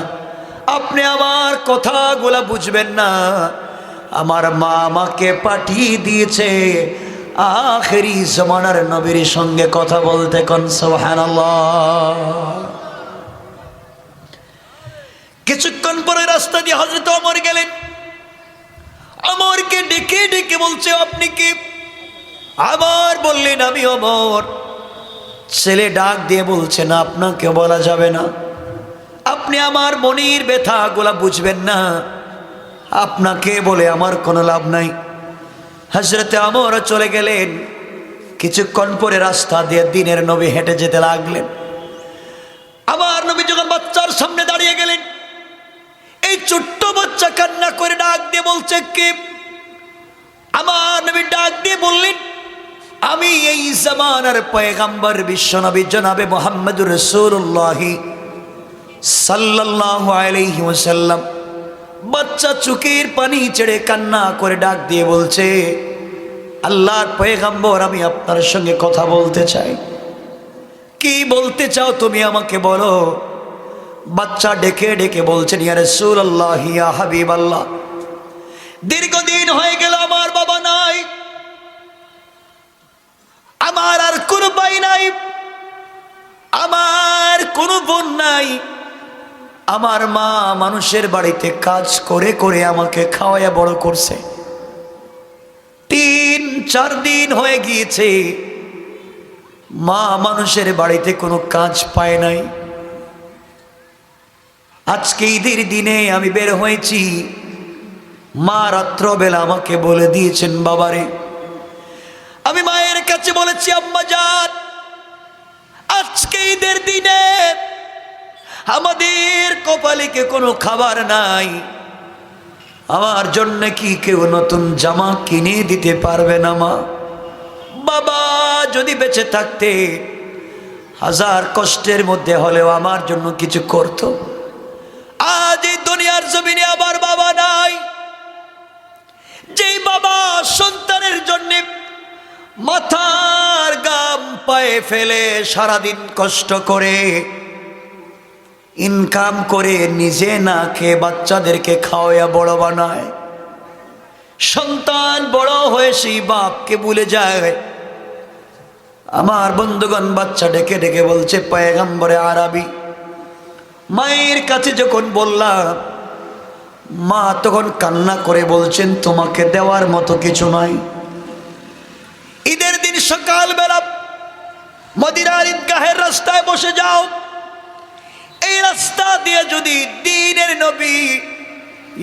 Speaker 2: আপনি আমার কথাগুলা বুঝবেন না। আমার মা আমাকে পাঠিয়ে দিয়েছে আখেরি জামানার নবীর সঙ্গে কথা বলতে। কোন সুবহানাল্লাহ। কিছুক্ষণ পরে রাস্তা দিয়ে হযরত ওমর গেলেন। ওমরকে ডেকে ডেকে বলছে, আপনি কি? আবার বললেন, আমি ওমর। ছেলে ডাক দিয়ে বলছে, না, আপনাকে বলা যাবে না, আপনি আমার মনের ব্যথাগুলা বুঝবেন না, আপনাকে বলে আমার কোনো লাভ নাই। হযরত ওমর চলে গেলেন। কিছুক্ষণ পরে রাস্তা দিয়ে দিনের নবী হেঁটে যেতে লাগলেন। আবার নবী যখন বাচ্চার সামনে দাঁড়িয়ে গেলেন, এই ছোট্ট বাচ্চা কান্না করে ডাক দিয়ে বলছে, কে? আমার নবী ডাক দিয়ে বললেন, আমি এই জামানার পয়গম্বর বিশ্বনবী জনাবে মুহাম্মদুর রাসূলুল্লাহ সাল্লাল্লাহু আলাইহি ওয়াসাল্লাম। বাচ্চা চোখের পানি ছেড়ে কান্না করে ডাক দিয়ে বলছে, আল্লাহর পয়গম্বর, আমি আপনার সঙ্গে কথা বলতে চাই। কি বলতে চাও তুমি, আমাকে বলো। বাচ্চা ডেকে ডেকে বলছেন, ইয়া রাসূলুল্লাহ, ইয়া হাবিবাল্লাহ, দীর্ঘদিন হয়ে গেল আমার বাবা নাই, আমার আর কোনো ভাই নাই, আমার কোনো বোন নাই। আমার মা মানুষের বাড়িতে কাজ করে করে আমাকে খাওয়াইয়া বড় করছে। 3-4 দিন হয়ে গিয়েছে মা মানুষের বাড়িতে কোনো কাজ পায় নাই। আজকে ঈদের দিনে আমি বের হয়েছি, মা রাত্রবেলা আমাকে বলে দিয়েছেন, বাবারে, আমি মায়ের কাছে বলেছি, আম্মা জান, আজকে ঈদের দিনে আমাদের কপালে কে কোনো খাবার নাই, আমার জন্য কি কেউ নতুন জামা কিনে দিতে পারবে না? মা, বাবা যদি বেঁচে থাকতে হাজার কষ্টের মধ্যে হলেও আমার জন্য কিছু করত। আজ এই দুনিয়ার জমিনে আবার বাবা নাই। যেই বাবা সন্তানের জন্য মাথার গাম পায়ে ফেলে সারাদিন কষ্ট করে ইনকাম করে নিজে না খেয়ে বাচ্চাদেরকে খাওয়াইয়া বড় বানায়, সন্তান বড় হয়ে সেই বাপকে ভুলে যায়। আমার বন্ধুগণ, বাচ্চা ডেকে ডেকে বলছে, পয়গম্বরে আরবি। মায়ের কাছে যখন বললাম, মা তখন কান্না করে বলছেন, তোমাকে দেওয়ার মতো কিছু নাই। ঈদের দিন সকালবেলা মদিনার ঈদগাহের রাস্তায় বসে যাও। এই রাস্তা দিয়ে যদি দ্বীনের নবী,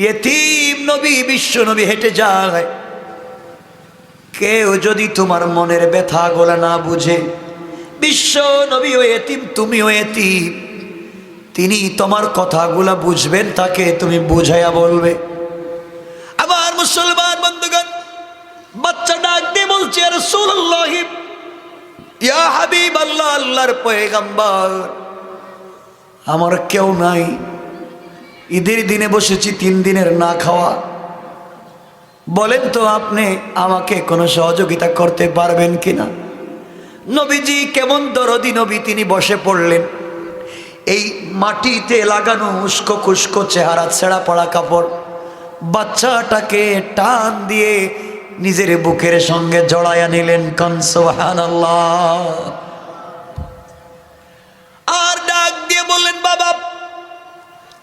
Speaker 2: ইয়েতিম নবী, বিশ্ব নবী হেঁটে যায়, কেউ যদি তোমার মনের ব্যথা গোলা না বুঝে, বিশ্ব নবীও এতিম, তুমিও এতিম। তিনি তোমার কথাগুলা বুঝবেন, তাকে তুমি বুঝাইয়া বলবে। আমার মুসলমান বন্ধুগণ, বাচ্চা ডাক দিয়ে বলছে, ইয়া রাসূলুল্লাহ, ইয়া হাবিবাল্লাহ, আল্লাহর পয়গম্বর, আমার কেউ নাই, ঈদের দিনে বসেছি 3 দিনের না খাওয়া, বলেন তো আপনি আমাকে কোনো সহযোগিতা করতে পারবেন কিনা? নবীজি কেমন দরদি নবী, তিনি বসে পড়লেন। এই মাটিতে লাগানো উস্কো খুস্কো চেহারা, ছেঁড়া পড়া কাপড়, বাচ্চাটাকে টান দিয়ে নিজের বুকের সঙ্গে জড়াইয়া নিলেন। কান সুবহানাল্লাহ। আর ডাক দিয়ে বললেন, বাবা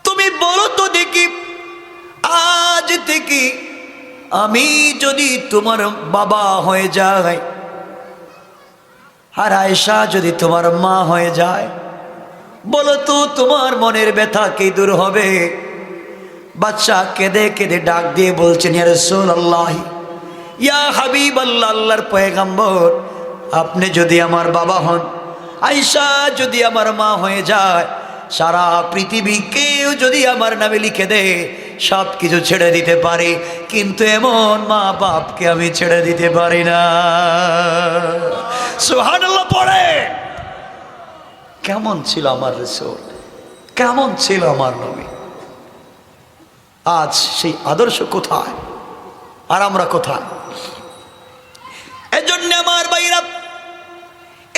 Speaker 2: তুমি বলো তো দেখি, আজ থেকে আমি যদি তোমার বাবা হয়ে যাই, আর আয়েশা যদি তোমার মা হয়ে যায়, বলো তো তোমার মনের ব্যথা কি দূর হবে? বাচ্চা কেঁদে কেঁদে ডাক দিয়ে বলছেন, ইয়া রাসূলুল্লাহ, ইয়া হাবিবাল্লাহ, আল্লাহর পয়গম্বর, আপনি যদি আমার বাবা হন, আয়েশা যদি আমার মা হয়ে যায়, সারা পৃথিবী কেউ যদি আমার নামে লিখে দেয়, সব কিছু ছেড়ে দিতে পারি, কিন্তু এমন মা বাপকে আমি ছেড়ে দিতে পারি না। সুবহানাল্লাহ পড়ে। কেমন ছিল আমার রাসূল, কেমন ছিল আমার নবী? আজ সেই আদর্শ কোথায়, আর আমরা কোথায়? এজন্য আমার ভাইরা,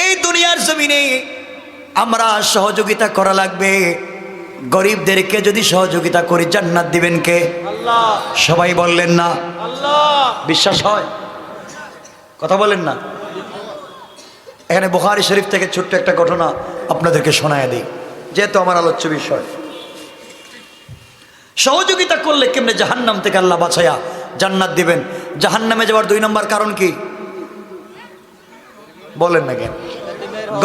Speaker 2: এই দুনিয়ার জমিনে আমরা সহযোগিতা করা লাগবে। গরিবদেরকে যদি সহযোগিতা করি, জান্নাত দিবেন কে?
Speaker 3: আল্লাহ।
Speaker 2: সবাই বললেন না?
Speaker 3: আল্লাহ।
Speaker 2: বিশ্বাস হয়? কথা বলেন না? এখানে বুখারী শরীফ থেকে ছোট্ট একটা ঘটনা আপনাদেরকে শোনায় দিই, যেহেতু আমার আলোচ্য বিষয়। সহযোগিতা করলে কেমনে জাহান্নাম থেকে আল্লাহ বাঁচায়া জান্নাত দিবেন? জাহান্নামে যাওয়ার 2 নম্বর কারণ কি বলেন না কেন?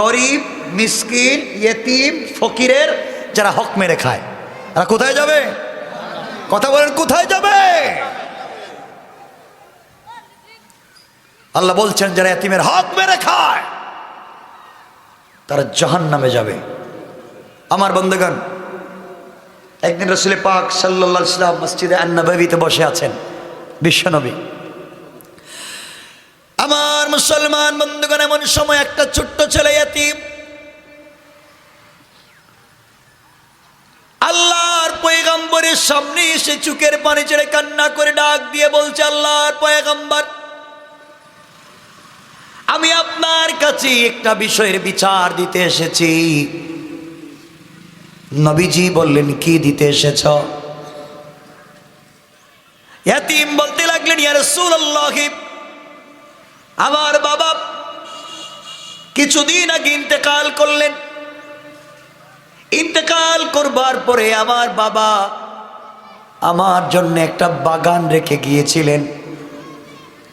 Speaker 2: গরিব, মিসকিন, ইয়েতিম, ফকিরের যারা হক মেরে খায়, তারা কোথায় যাবে? কথা বলেন, কোথায় যাবে? আল্লাহ বলছেন, যারা ইয়েতিমের হক মেরে খায় তারা জাহান্নামে যাবে। আমার বন্ধুগণ, একদিন রাসূল পাক সাল্লাল্লাহু আলাইহি ওয়াসাল্লাম মসজিদে আন-নববীতে বসে আছেন, বিশ্বনবী। আমার মুসলমান বন্ধুগণ, এমন সময় একটা ছোট্ট ছেলে ইয়েতিম, আল্লাহর পয়গম্বরের সামনে এসে চোখের পানি ছেড়ে কান্না করে ডাক দিয়ে বলছে, আল্লাহর পয়গম্বর, আমি আপনার কাছে একটা বিষয়ের বিচার দিতে এসেছি। নবীজি বললেন, কি দিতে এসেছ? ইয়েতিম বলতে লাগলেন, ইয়া রাসূলুল্লাহ, আমার বাবা কিছুদিন আগে ইন্তেকাল করলেন। ইন্তেকাল করবার পরে আমার বাবা আমার জন্য একটা বাগান রেখে গিয়েছিলেন,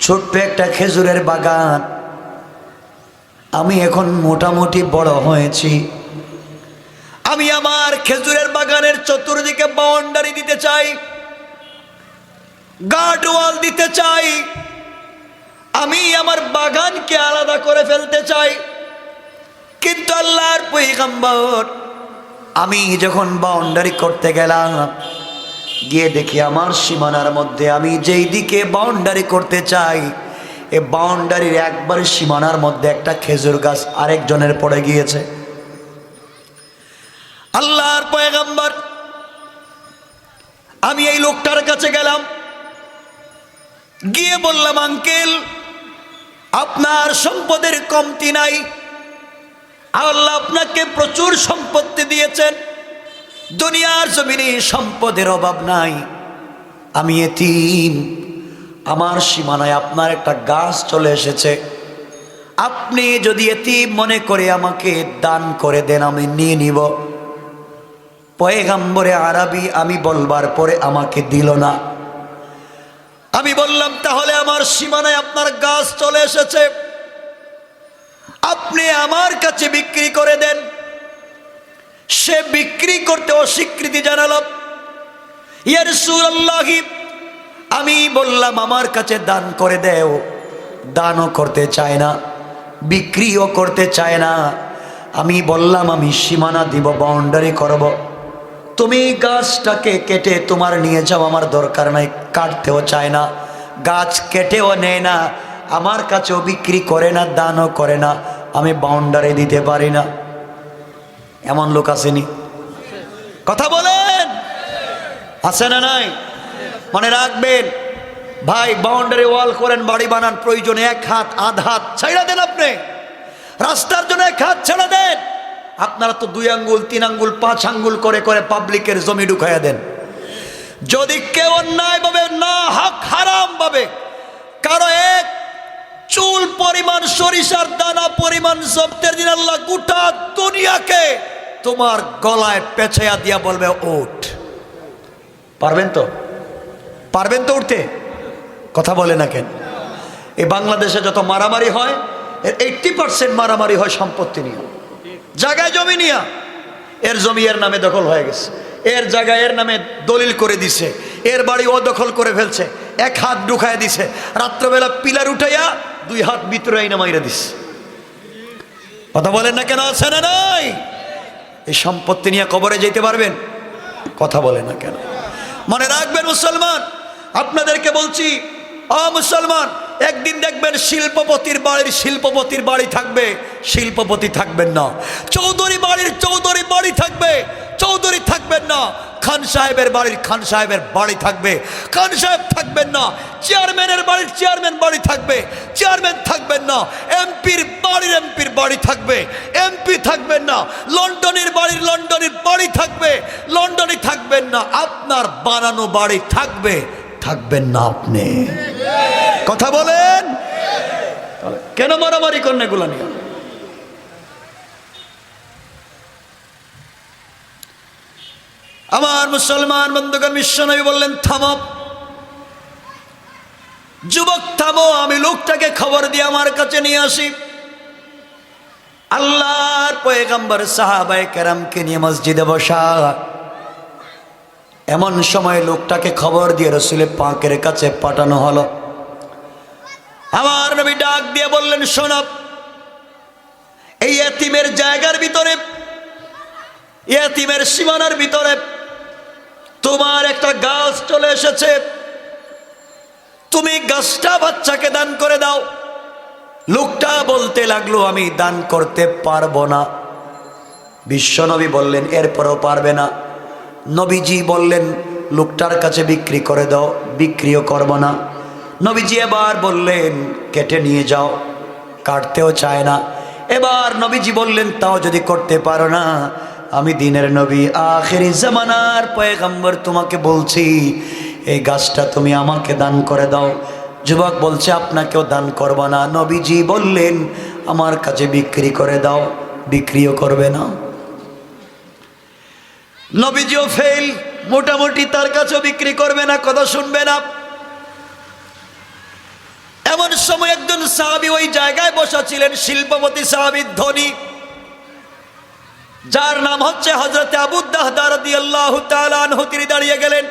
Speaker 2: ছোট্ট একটা খেজুরের বাগান। আমি এখন মোটামুটি বড় হয়েছি, আমি আমার খেজুরের বাগানের চতুর্দিকে বাউন্ডারি দিতে চাই, গার্ড ওয়াল দিতে চাই, আমি আমার বাগানকে আলাদা করে ফেলতে চাই। কিন্তু আল্লাহর পয়গম্বর, আমি যখন বাউন্ডারি করতে গেলাম, গিয়ে দেখি আমার সীমানার মধ্যে আমি যেই দিকে বাউন্ডারি করতে চাই, এই বাউন্ডারির একবার সীমানার মধ্যে একটা খেজুর গাছ আরেকজনের পড়ে গিয়েছে। আল্লাহর পয়গম্বর, আমি এই লোকটার কাছে গেলাম, গিয়ে বললাম, আঙ্কেল, আপনার সম্পদের কমতি নাই, আল্লাহ আপনাকে প্রচুর সম্পত্তি দিয়েছেন, দুনিয়ার জমিনে সম্পদের অভাব নাই, আমি এতিম, আমার সীমানায় আপনার একটা গাছ চলে এসেছে, আপনি যদি এতিম মনে করে আমাকে দান করে দেন, আমি নিয়ে নিব। পয়গম্বরে আরবি আমি বলবার পরে আমাকে দিল না। আমি বললাম, তাহলে আমার সীমানায় আপনার গাছ চলে এসেছে, আপনি আমার কাছে বিক্রি করে দেন। সে বিক্রি করতে অস্বীকৃতি জানালো। ইয়া রাসূলুল্লাহ, আমি বললাম আমার কাছে দান করে দেও, দানও করতে চায় না। বিক্রিও করতে চায় না। আমি বললাম আমি সীমানা দিব, বাউন্ডারি করব। তুমি গাছটাকে কেটে তোমার নিয়ে যাও, আমার দরকার নাই। কাটতেও চায় না, গাছ কেটেও নেয় না, আমার কাছেও বিক্রি করে না, দানও করে না। আমি বাউন্ডারি দিতে পারি না। এমন লোক আসেনি? কথা বলেন, আছে না নাই? মনে রাখবেন ভাই, বাউন্ডারি ওয়াল করেন, বাড়ি বানান, প্রয়োজনে 1 হাত 1/2 হাত ছেড়ে দেন। আপনি রাস্তার জন্য 1 হাত ছেড়ে দেন। আপনারা তো 2 আঙ্গুল 3 আঙ্গুল 5 আঙ্গুল করে করে পাবলিকের জমি ঢুকাইয়া দেন। যদি কেউ অন্যায় ভাবে, না হক হারাম ভাবে কারো 1 চুল পরিমাণ সরিষার দানা পরিমাণ জব্দের দিন আল্লাহ গোটা দুনিয়াকে তোমার গলায় পেঁচাইয়া দিয়া বলবে ওঠ। পারবেন তো? পারবেন তো উঠতে? কথা বলে না কেন? এই বাংলাদেশে যত মারামারি হয় এর 80% মারামারি হয় সম্পত্তি নিয়ে, জায়গায় জমি নিয়ে। এর জমি এর নামে দখল হয়ে গেছে, এর জায়গা এর নামে দলিল করে দিছে, এর বাড়ি ও দখল করে ফেলছে, 1 হাত ঢুকায় দিছে, রাত্রবেলা পিলার উঠাইয়া 2 হাত ভিতরে আইনা মাইরা দিছে। কথা বলেন না কেন? আছে না নাই? এই সম্পত্তি নিয়ে কবরে যেতে পারবেন? কথা বলে না কেন? মনে রাখবেন মুসলমান, আপনাদেরকে বলছি, মুসলমান, একদিন দেখবেন শিল্পপতির বাড়ি থাকবে, শিল্পপতি থাকবেন না। চৌধুরী বাড়ির চৌধুরী বাড়ি থাকবে, চৌধুরী থাকবেন না। খান সাহেবের বাড়ির খান সাহেবের বাড়ি থাকবে, খান সাহেব থাকবেন না। চেয়ারম্যানের বাড়ির চেয়ারম্যান বাড়ি থাকবে, চেয়ারম্যান থাকবেন না। এমপির বাড়ির এমপির বাড়ি থাকবে, এমপি থাকবেন না। লন্ডনের বাড়ির লন্ডনের বাড়ি থাকবে, লন্ডনে থাকবেন না। আপনার বানানো বাড়ি থাকবে, থাকবেন না আপনি। কথা বলেন, কেন মারামারি করেন এগুলো নিয়ে? আমার মুসলমান বন্ধুগণ, বিশ্বনবী বললেন থামো, যুবক থামো, আমি লোকটাকে খবর দিয়ে আমার কাছে নিয়ে আসি। আল্লাহর পয়গম্বর সাহাবায়ে কেরামকে নিয়ে মসজিদে বসা। এমন সময় লোকটাকে খবর দিয়ে রাসূল পাকের কাছে পাঠানো হলো। আমার নবী ডাক দিয়ে বললেন, শোনো, এই ইতিমের জায়গার ভিতরে, ইতিমের সীমানার ভিতরে তোমার একটা গাছ চলে এসেছে, তুমি গাছটা বাচ্চাকে দান করে দাও। লোকটা বলতে লাগলো, আমি দান করতে পারবো না। বিশ্বনবী বললেন, এরপরও পারবে না? নবীজি বললেন, লোকটার কাছে বিক্রি করে দাও। বিক্রিও করব না। নবীজি এবার বললেন, কেটে নিয়ে যাও। কাটতেও চায় না। এবার নবীজি বললেন, তাও যদি করতে পারো না, আমি দিনের নবী, আখিরি জামানার পয়গম্বর, তোমাকে বলছি এই গাছটা তুমি আমাকে দান করে দাও। যুবক বলছে, আপনাকেও দান করব না। নবীজি বললেন, আমার কাছে বিক্রি করে দাও। বিক্রিও করবে না। নবীজিও ফেল, মোটামুটি তার কাছেও বিক্রি করবে না, কথা শুনবে না। এমন সময় একজন সাহাবী ওই জায়গায় বসা ছিলেন, শিল্পপতি সাহাবী, ধনী, যার নাম হচ্ছে হযরত আবু দাহদা রাদিয়াল্লাহু তাআলা আনহু। তিনি দাঁড়িয়ে গেলেন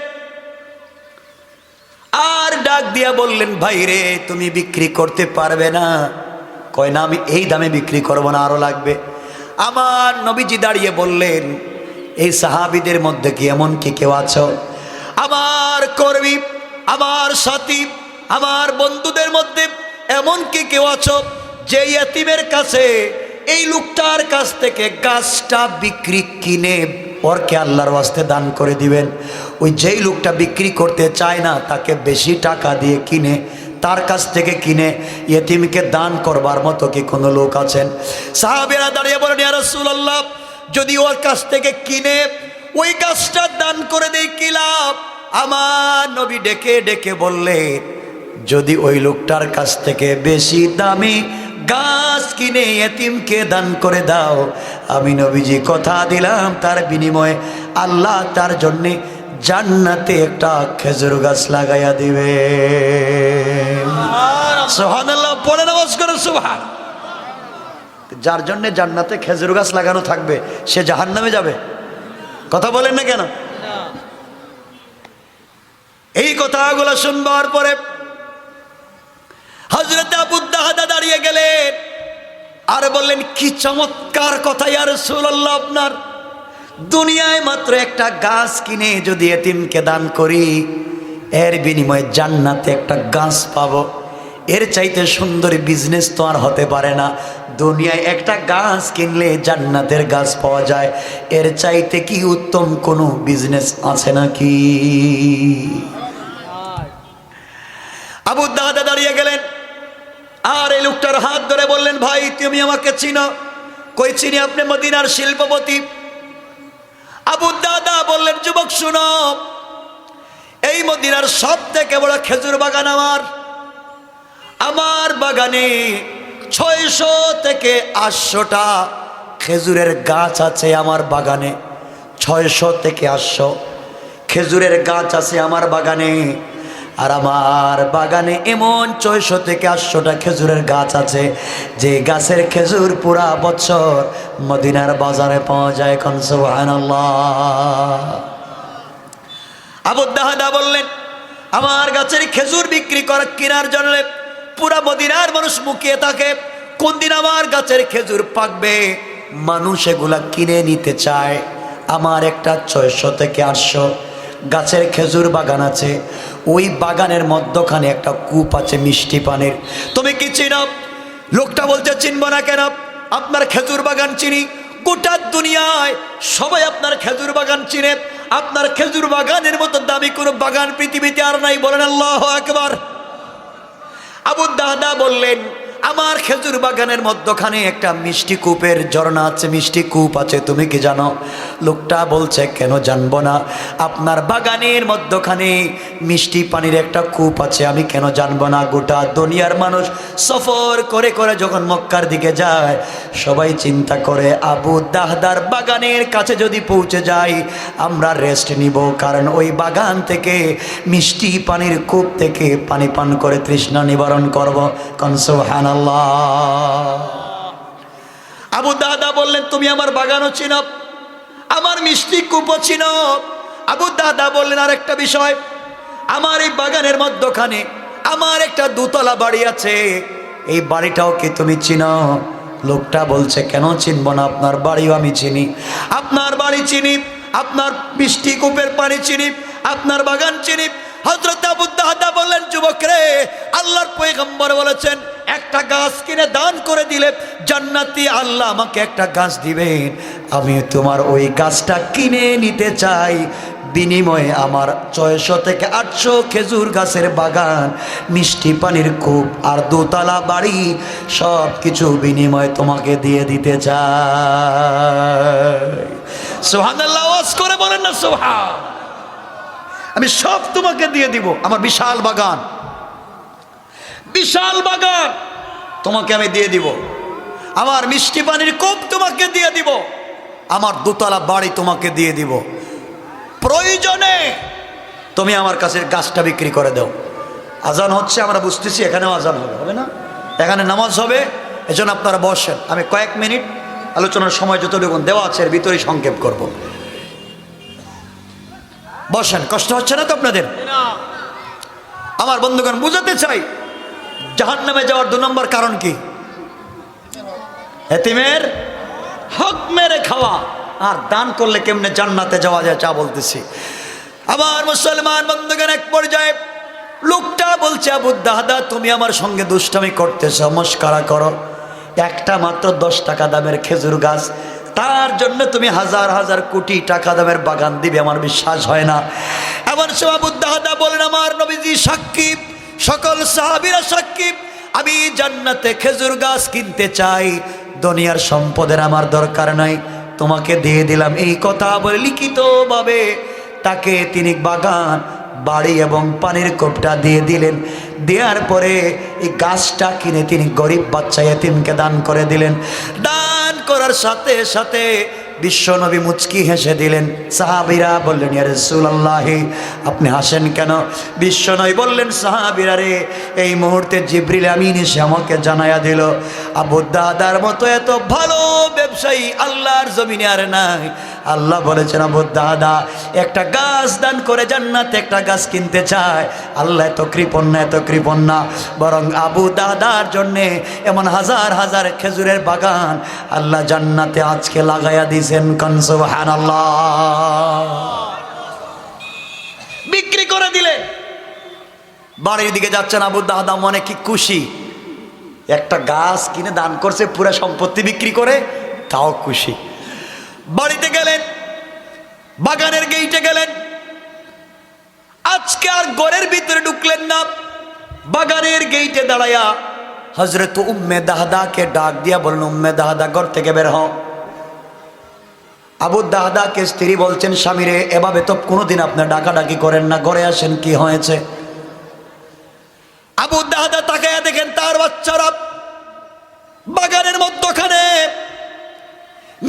Speaker 2: আর ডাক দিয়া বললেন, ভাই রে, তুমি বিক্রি করতে পারবে না? কয় না, আমি এই দামে বিক্রি করব না, আরো লাগবে। আমার নবীজি দাঁড়িয়ে বললেন, এই সাহাবীদের মধ্যে কি এমন কি কেউ আছো, আমার কর্মী, আমার সাথী, আমার বন্ধুদের মধ্যে এমন কি কেউ আছো যে ইতিমের কাছে, এই লোকটার কাছ থেকে গাছটা বিক্রি কিনে ওরকে আল্লাহর ওয়াস্তে দান করে দিবেন? ওই যেই লোকটা বিক্রি করতে চায় না, তাকে বেশি টাকা দিয়ে কিনে, তার কাছ থেকে কিনে ইতিমকে দান করবার মতো কি কোনো লোক আছেন? সাহাবীরা দাঁড়িয়ে বলেন, ইয়া রাসূলুল্লাহ, যদি ওর কাছ থেকে কিনে ওই গাছটা দান করে দেই কি লাভ? আমার নবী ডেকে ডেকে বললেন, যদি ওই লোকটার কাছ থেকে বেশি দামি গাছ কিনে ইতিমকে দান করে দাও, আমি নবীজি কথা দিলাম, তার বিনিময়ে আল্লাহ তার জন্যে জান্নাতে একটা খেজুর গাছ লাগাইয়া দিবে। সুবহানাল্লাহ, পড়ে নামাজ করে সুবহান। যার জন্য জান্নাতে খেজুর গাছ লাগানো থাকবে, সে জাহান্নামে যাবে? কথা বলেন না কেন? এই কথাগুলো শুনবার পরে হযরত আবু দাহদা দাঁড়িয়ে গেলেন। আর বললেন কি চমৎকার কথা ইয়া রাসূলুল্লাহ, আপনার দুনিয়ায় মাত্র একটা গাছ কিনে যদি এতিমকে দান করি এর বিনিময়ে জান্নাতে একটা গাছ পাবো, এর চাইতে সুন্দর বিজনেস তো আর হতে পারে না। দুনিয়ায় একটা গাছ কিনলে জান্নাতের গাছ পাওয়া যায়, এর চাইতে কি উত্তম কোনো বিজনেস আছে নাকি? আবু দাদা দাঁড়িয়ে গেলেন আর এই লোকটার হাত ধরে বললেন, ভাই তুমি আমাকে চিনো? কই চিনি, আপনি মদিনার শিল্পপতি। আবু দাদা বললেন, যুবক শুনো, এই মদিনার সব থেকে বড় খেজুর বাগান আমার বাগানে 600 থেকে 800টা খেজুরের গাছ আছে। আমার বাগানে 600 থেকে 800 খেজুরের গাছ আছে আমার বাগানে। আর আমার বাগানে এমন 600 থেকে 800টা খেজুরের গাছ আছে যে গাছের খেজুর পুরা বছর মদিনার বাজারে পাওয়া যায়। কোন সুবহানাল্লাহ। আবু দাহদা বললেন, আমার গাছের খেজুর বিক্রি করা কেনার জন্য পুরা মদিনার মানুষ মুখিয়ে থাকে, কোন দিন আমার গাছের খেজুর পাকবে। মানুষ এগুলা কিনে নিতে চায়। আমার একটা 600 থেকে 800 গাছের খেজুর বাগান আছে। ওই বাগানের মধ্যখানে একটা কূপ আছে মিষ্টি পানির। তুমি কি চিনো? লোকটা বলছে, চিনব না কেন, আপনার খেজুর বাগান চিনি। গোটা দুনিয়ায় সবাই আপনার খেজুর বাগান চিনে। আপনার খেজুর বাগানের মতো দামি কোনো বাগান পৃথিবীতে আর নাই। বলেন আল্লাহু আকবার। আবু দাহদা বললেন, আমার খেজুর বাগানের মধ্যখানে একটা মিষ্টি কূপের ঝর্ণা আছে, মিষ্টি কূপ আছে। তুমি কি জানো? লোকটা বলছে, কেন জানবো না, আপনার বাগানের মধ্যখানে মিষ্টি পানির একটা কূপ আছে, আমি কেন জানবো না। গোটা দুনিয়ার মানুষ সফর করে করে যখন মক্কার দিকে যায় সবাই চিন্তা করে আবু দাহদার বাগানের কাছে যদি পৌঁছে যাই আমরা রেস্ট নিব, কারণ ওই বাগান থেকে মিষ্টি পানির কূপ থেকে পানি পান করে তৃষ্ণা নিবারণ করব। কোন সুবহানাল্লাহ। আবু দাদা বললেন, তুমি আমার বাগানও চিনো, আমার মিষ্টি কূপও চিনো। আবু দাদা বললেন, আরেকটা বিষয়, আমার এই বাগানের মধ্যখানে আমার একটা 2 তলা বাড়ি আছে, এই বাড়িটাও কি তুমি চিনো? লোকটা বলছে, কেন চিনব না, আপনার বাড়িও আমি চিনি। আপনার বাড়ি চিনি, আপনার মিষ্টি কূপের পানি চিনি, আপনার বাগান চিনি। হযরত আবু দাহদা বললেন, যুবক রে, আল্লাহর পয়গম্বর বলেছেন একটা গাছ কিনে দান করে দিলে জান্নাতি আল্লাহ আমাকে একটা গাছ দিবেন। আমি তোমার ওই গাছটা কিনে নিতে চাই, বিনিময়ে আমার 600 থেকে 800 খেজুর গাছের বাগান, মিষ্টি পানির কূপ আর 2 তলা বাড়ি সব কিছু বিনিময়ে তোমাকে দিয়ে দিতে চাই। সুবহানাল্লাহ। আওয়াজ করে বলেন না সুবহান। আমি সব তোমাকে দিয়ে দিব। আমার বিশাল বাগান, বিশাল বাগান তোমাকে আমি দিয়ে দিব। আমার মিষ্টি পানির কূপ তোমাকে দিয়ে দিব। আমার 2 তলা বাড়ি তোমাকে দিয়ে দিব। প্রয়োজনে তুমি আমার কাছে গাছটা বিক্রি করে দাও। আজান হচ্ছে, আমরা বুঝতেছি, এখানেও আজান হবে না? এখানে নামাজ হবে, এজন্য আপনারা বসেন। আমি কয়েক মিনিট আলোচনার সময় যতটুকু দেওয়া আছে এর ভিতরেই সংক্ষেপ করব। বসেন, কষ্ট হচ্ছে না তো আপনাদের? আমার বন্ধুগণ, বুঝাতে চাই জাহান্নামে যাওয়ার 2 নম্বর কারণ কি? এতিমের হক মেরে খাওয়া। আর দান করলে কেমনে জান্নাতে যাওয়া যায় চা বলতেছি। আমার মুসলমান বন্ধুগণ, এক পর্যায়ে লোকটা বলছে, আবু দাহদা তুমি আমার সঙ্গে দুষ্টামি করতেছ, মস্করা করো। একটা মাত্র 10 টাকা দামের খেজুর গাছ, তার জন্য তুমি হাজার হাজার কোটি টাকা দামের বাগান দিবে, আমার বিশ্বাস হয় না। এমন সময় আবু দাহদা বলেন, আমার নবীজি সাক্ষী, সকল সাহাবীরা সাক্ষী, আমি জান্নাতে খেজুর গাছ কিনতে চাই, দুনিয়ার সম্পদের আমার দরকার নাই, তোমাকে দিয়ে দিলাম। এই কথা বলে লিখিতভাবে তাকে তিনি বাগান, বাড়ি এবং পানির কূপটা দিয়ে দিলেন। দেওয়ার পরে এই গাছটা কিনে তিনি গরিব বাচ্চা এতিমকে দান করে দিলেন। দান করার সাথে সাথে বিশ্বনবী মুচকি হেসে দিলেন। সাহাবীরা বললেন, ইয়া রাসূলুল্লাহ, আপনি হাসেন কেন? বিশ্বনবী বললেন, সাহাবীরা রে, এই মুহূর্তে জিবরিল আমিন এসে আমাকে জানায়া দিল আবু দাদার মতো এত ভালো ব্যবসায়ী আল্লাহর জমিনে আর নাই। আল্লাহ বলেছেন আবু দাদা একটা গাছ দান করে জান্নাতে একটা গাছ কিনতে চায়। আল্লাহ এত কৃপণ না, বরং আবু দাদার জন্যে এমন হাজার হাজার খেজুরের বাগান আল্লাহ জান্নাতে আজকে লাগাইয়া দিয়েছেন। কান সুবহানাল্লাহ। বিক্রি করে দিলেন, বাড়ির দিকে যাচ্ছেন, আবু দাদা মনে কি খুশি, একটা গাছ কিনে দান করছে, পুরো সম্পত্তি বিক্রি করে, তাও খুশি। বাড়িতে গেলেন, বাগানের গেইটে গেলেন, আজকে আর ঘরের ভিতরে ঢুকলেন না, বাগানের গেইটে দাঁড়ায়া হযরত উম্মে দাহদাকে ডাক দিয়া বললেন, উম্মে দাহদা ঘর থেকে বের হও। আবু দাহদাকে স্ত্রী বলছেন, স্বামীরে এভাবে তো কোনোদিন আপনি ডাকাডাকি করেন না, ঘরে আসেন, কি হয়েছে? আবু দাহদা তাকায়া দেখেন তার বাচ্চারা বাগানের মধ্যখানে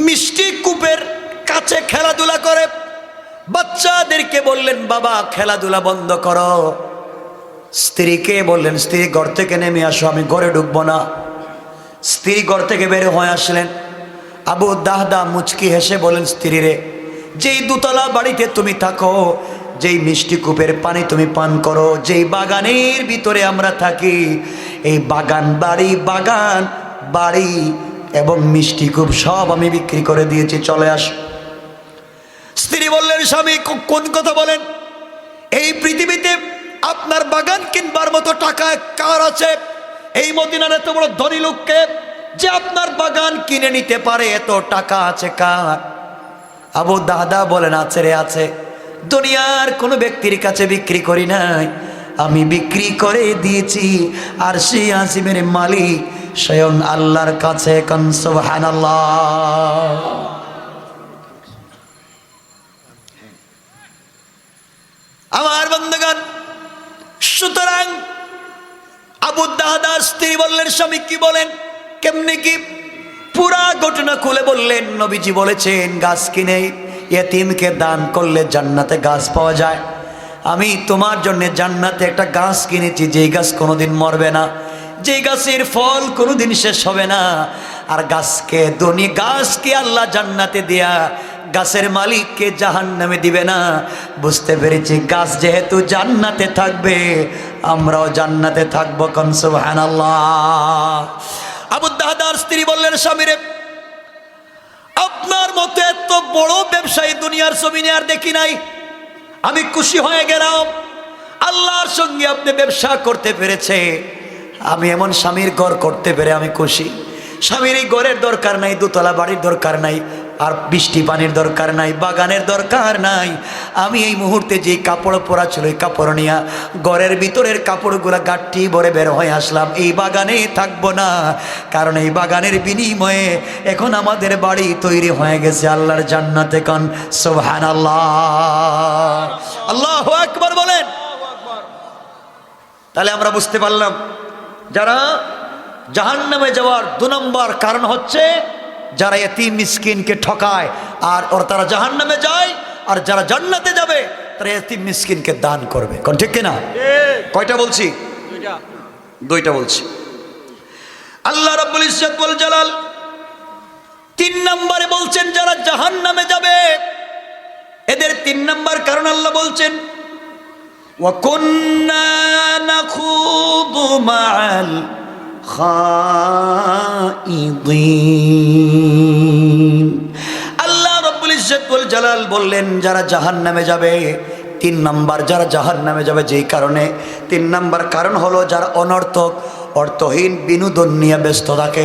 Speaker 2: মিষ্টি কূপের কাছে খেলাধুলা করে। বাচ্চাদেরকে বললেন, বাবা খেলাধুলা বন্ধ করো। স্ত্রীকে বললেন, স্ত্রী ঘর থেকে নেমে আসো, আমি ঘরে ঢুকবো না। স্ত্রী ঘর থেকে বের হয়ে আসলেন। আবু দাহদা মুচকি হেসে বলেন, স্ত্রী রে, যেই দুতলা বাড়িতে তুমি থাকো, যেই মিষ্টি কূপের পানি তুমি পান করো, যেই বাগানের ভিতরে আমরা থাকি, এই বাগান বাড়ি এবং মিষ্টি কূপ সব আমি বিক্রি করে দিয়েছি, চলে আস। স্ত্রী বললেন, স্বামী কোন কথা বলেন? এই পৃথিবীতে আপনার বাগান কিনবার মতো টাকা কার আছে? এই মদিনার এত বড় ধনী লোককে যে আপনার বাগান কিনে নিতে পারে, এত টাকা আছে কার? আবু দাহদা বলেন, আছে রে আছে, দুনিয়ার কোনো ব্যক্তির কাছে বিক্রি করি নাই, আমি বিক্রি করে দিয়েছি আর সেই আসিমের মালিক স্বয়ং আল্লাহর কাছে। কান সুবহানাল্লাহ। আমার বন্ধুগণ, সুতরাং আবু দাহদার স্ত্রী বললেন, স্বামী কি বলেন, কেমনে কি? পুরা ঘটনা খুলে বললেন, নবীজি বলেছেন গাছ কিনে ইয়েতিমকে দান করলে জান্নাতে গাছ পাওয়া যায়। আমি তোমার জন্য জান্নাতে একটা গাছ কিনেছি, যেই গাছ কোনোদিন মরবে না, যেই গাছের ফল কোনোদিন শেষ হবে না। আর গাছকে আল্লাহ জান্নাতে দেয়া গাছের মালিককে জাহান্নামে দিবে না। বুঝতে পেরেছি, গাছ যেহেতু জান্নাতে থাকবে, আমরাও জান্নাতে থাকবো। কোন সুবহানাল্লাহ। আবু দাহদার স্ত্রী বললেন, স্বামীরে আপনার মতো এত বড় ব্যবসায়ী দুনিয়ার জমিনে আর দেখি নাই, আমি খুশি হয়ে গেলাম। আল্লাহর সঙ্গে আপনি ব্যবসা করতে পেরেছে, আমি এমন স্বামীর ঘর করতে পেরে আমি খুশি। স্বামীর এই ঘরের দরকার নাই, দোতলা বাড়ির দরকার নাই, আর বৃষ্টি পানির দরকার নাই, বাগানের দরকার নাই। আমি এই মুহূর্তে যে কাপড় পরা ছিল, এই কাপড় নিয়ে ঘরের ভিতরের কাপড়গুলা গাঠি ভরে বের হয়ে আসলাম। এই বাগানে থাকবো না, কারণ এই বাগানের বিনিময়ে এখন আমাদের বাড়ি তৈরি হয়ে গেছে আল্লাহর জান্নাতে। কান সুবহানাল্লাহ, আল্লাহু আকবার বলেন। তাহলে আমরা বুঝতে পারলাম, যারা জাহান্নামে যাওয়ার 2 নম্বর কারণ হচ্ছে যারা এতিম মিসকিনকে ঠকায়, আর তারা জাহান্নামে যায়। আর যারা জান্নাতে যাবে তারা এতিম মিসকিনকে দান করবে। কোন ঠিক কিনা? কয়টা বলছি? দুইটা বলছি। আল্লাহ রাব্বুল ইজ্জত ওয়াল জালাল 3 নম্বরে বলছেন যারা জাহান্নামে যাবে, এদের 3 নম্বর কারণ আল্লাহ বলছেন, ওয়া কুন্না নাখুদু মাআল খাইদিন। আল্লাহ রাব্বুল ইজ্জত ওয়াল জালাল বললেন যারা জাহান্নামে যাবে, 3 নম্বর যারা জাহান্নামে যাবে যেই কারণে, 3 নম্বর কারণ হলো যারা অনর্থক অর্থহীন বিনোদন নিয়ে ব্যস্ত থাকে,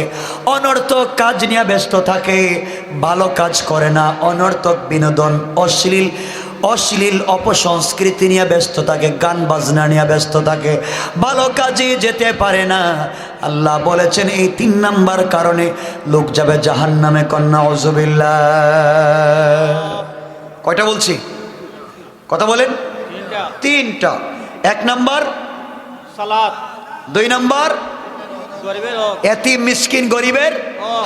Speaker 2: অনর্থক কাজ নিয়ে ব্যস্ত থাকে, ভালো কাজ করে না, অনর্থক বিনোদন, অশ্লীল অপসংস্কৃতি নিয়ে ব্যস্ত থাকে, গান বাজনা নিয়ে ব্যস্ত থাকে, ভালো কাজে যেতে পারে না। আল্লাহ বলেছেন এই 3 নম্বর কারণে লোক যাবে জাহান্নামে। কন্যা আউযুবিল্লাহ। কয়টা বলছি? কথা বলেন। 3টা। 1 নম্বর সালাত, 2 নম্বর এতিম মিসকিন গরিবের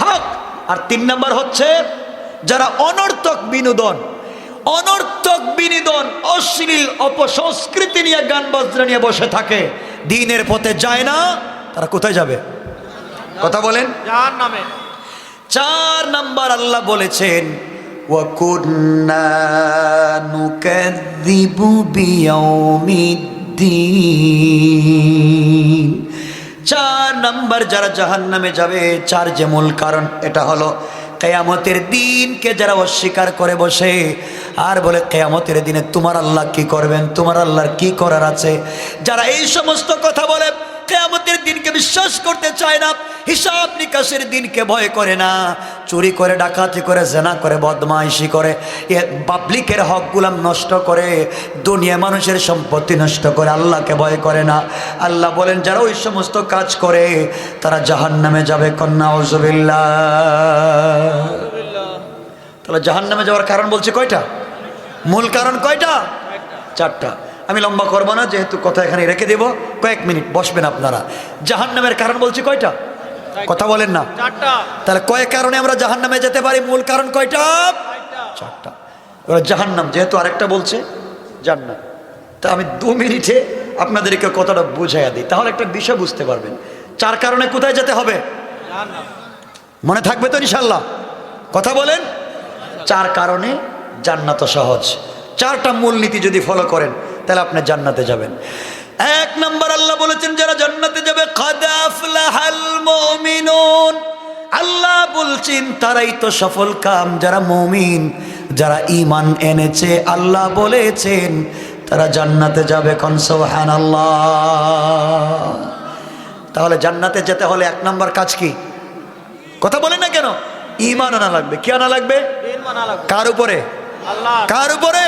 Speaker 2: হক, আর 3 নম্বর হচ্ছে যারা অনর্থক বিনোদন, অশ্লীল অপসংস্কৃতি নিয়ে গান বাজনা নিয়ে বসে থাকে, দ্বীনের পথে যায় না, তারা কোথায় যাবে? কথা বলেন। জাহান্নামে। 4 নম্বর আল্লাহ বলেছেন وكنا نكذب بيوم الدين 4 নম্বর যারা জাহান্নামে যাবে 4 যে মূল কারণ এটা হলো কিয়ামতের দিনকে যারা অস্বীকার করে বসে আর বলে কিয়ামতের দিনে তোমার আল্লাহ কি করবেন, তোমার আল্লাহর কি করার আছে, যারা এই সমস্ত কথা বলে কিয়ামতের দিনকে বিশ্বাস করতে চায় না, হিসাব নিকাশের দিনকে ভয় করে না, চুরি করে ডাকাতি করে জেনা করে বদমাইশি করে পাবলিকের হকগুলো নষ্ট করে দুনিয়া মানুষের সম্পত্তি নষ্ট করে আল্লাহকে ভয় করে না, আল্লাহ বলেন যারা ওই সমস্ত কাজ করে তারা জাহান্নামে যাবে। কন্যা আউযুবিল্লাহ। তাহলে জাহান্নামে যাওয়ার কারণ বলছে কয়টা? মূল কারণ কয়টা? 4টা। আমি লম্বা করবো না, যেহেতু কথা এখানে রেখে দেব, কয়েক মিনিট বসবেন আপনারা। জাহান্নামের কারণ বলছি কয়টা? কথা বলেন না।
Speaker 3: 4টা।
Speaker 2: তাহলে কয় কারণে আমরা জাহান্নামে যেতে পারি? মূল কারণ কয়টা? 4টা। এবার জাহান্নাম যেহেতু আরেকটা বলছে জান্নাত, তা আমি 2 মিনিটে আপনাদেরকে কথাটা বুঝাইয়া দিই, তাহলে একটা বিষয় বুঝতে পারবেন। 4 কারণে কোথায় যেতে হবে মনে থাকবে তো ইনশাল্লাহ? কথা বলেন। 4 কারণে জান্নাত সহজ। 4টা মূলনীতি যদি ফলো করেন তাহলে আপনি জান্নাতে যাবেন। 1 নম্বর আল্লাহ বলেছেন যারা জান্নাতে যাবে কাদ আফলাহাল মুমিনুন, আল্লাহ বলছেন তারাই তো সফল কাম যারা মুমিন, যারা ঈমান এনেছে। আল্লাহ বলেছেন তারা জান্নাতে যাবে। কোন সুবহানাল্লাহ। তাহলে জান্নাতে যেতে হলে 1 নম্বর কাজ কি? কথা বলেন না কেন? ঈমান আনা লাগবে। কি আনা লাগবে? কার উপরে? কার উপরে?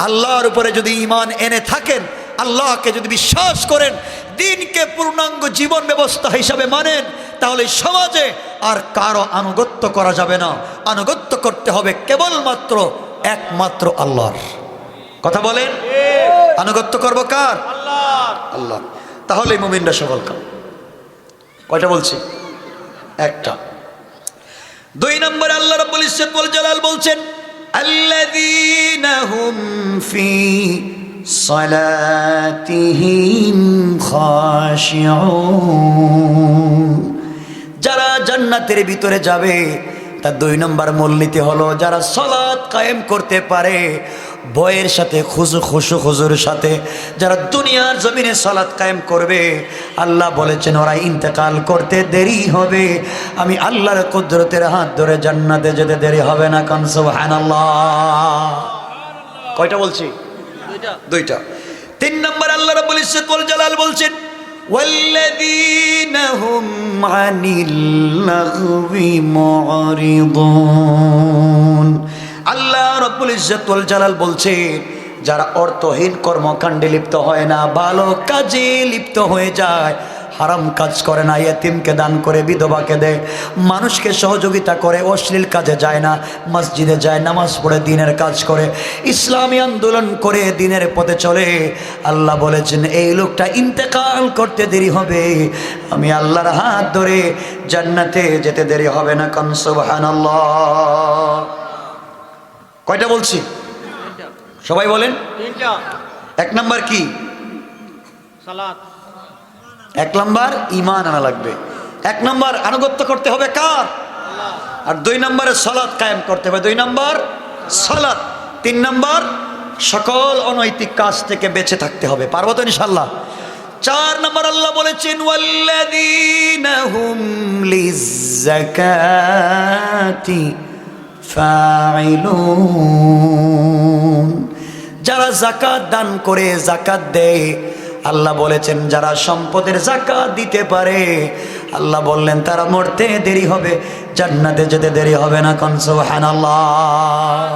Speaker 2: আল্লাহর উপরে যদি ঈমান এনে থাকেন, আল্লাহকে যদি বিশ্বাস করেন, দিনকে পূর্ণাঙ্গ জীবন ব্যবস্থা হিসাবে মানেন, তাহলে সমাজে আর কারো আনুগত্য করা যাবে না। আনুগত্য করতে হবে কেবলমাত্র একমাত্র আল্লাহর। কথা বলেন। আনুগত্য করব কার? আল্লাহ। তাহলে মুমিনরা সফল কাম। কয়টা বলছি? 1টা। 2 নম্বরে আল্লাহ রাব্বুল ইজ্জত ওয়াল জালাল বলছেন আল্লাযীনা হুম ফি সালাতিহিম খাশিউন, যারা জান্নাতের ভিতরে যাবে তার 2 নম্বর মূলনীতি হলো যারা সালাত কায়েম করতে পারে ভয়ের সাথে, খুশুর সাথে, যারা দুনিয়ার জমিনে সালাত কায়েম করবে, আল্লাহ বলেছেন ওরা ইন্তেকাল করতে দেরি হবে, আমি আল্লাহর কুদরতের হাত ধরে জান্নাতে যেতে দেরি হবে না। কান সুবহানাল্লাহ। কয়টা বলছি? 2টা। 3 নম্বর আল্লাহ রাব্বুল ইজ্জত ওয়াল জালাল বলছেন ওয়াল্লাযীনা হুম আনিল লাগবি মুরিদুন, আল্লাহ রাব্বুল ইজ্জত ওয়াল জালাল বলছে যারা অর্থহীন কর্মকাণ্ডে লিপ্ত হয় না, ভালো কাজে লিপ্ত হয়ে যায়, হারাম কাজ করে না, ইয়েতিমকে দান করে, বিধবাকে দেয়, মানুষকে সহযোগিতা করে, অশ্লীল কাজে যায় না, মসজিদে যায়, নামাজ পড়ে, দিনের কাজ করে, ইসলামী আন্দোলন করে, দিনের পথে চলে, আল্লাহ বলেছেন এই লোকটা ইন্তেকাল করতে দেরি হবে, আমি আল্লাহর হাত ধরে জান্নাতে যেতে দেরি হবে না। কান সুবহানাল্লাহ। কয়টা বলছি? সবাই বলেন। 1 নম্বর কি?
Speaker 3: সালাত।
Speaker 2: 1 নম্বর ঈমান আনা লাগবে। 1 নম্বর আনুগত্য করতে হবে কার? আর 2 নম্বরে সালাত কায়েম করতে হবে। 2 নম্বর সালাত। 3 নম্বর সকল অনৈতিক কাজ থেকে বেঁচে থাকতে হবে। পারবো তো ইনশাআল্লাহ? 4 নম্বর আল্লাহ বলেছেন ওয়াল্লাযীনা হুম লিয-যাকাতি ফাইলুন, যারা যাকাত দান করে, যাকাত দেয়, আল্লাহ বলেছেন যারা সম্পদের যাকাত দিতে পারে, আল্লাহ বললেন তারা মরতে দেরি হবে, জান্নাতে যেতে দেরি হবে না। কোন সুবহানাল্লাহ।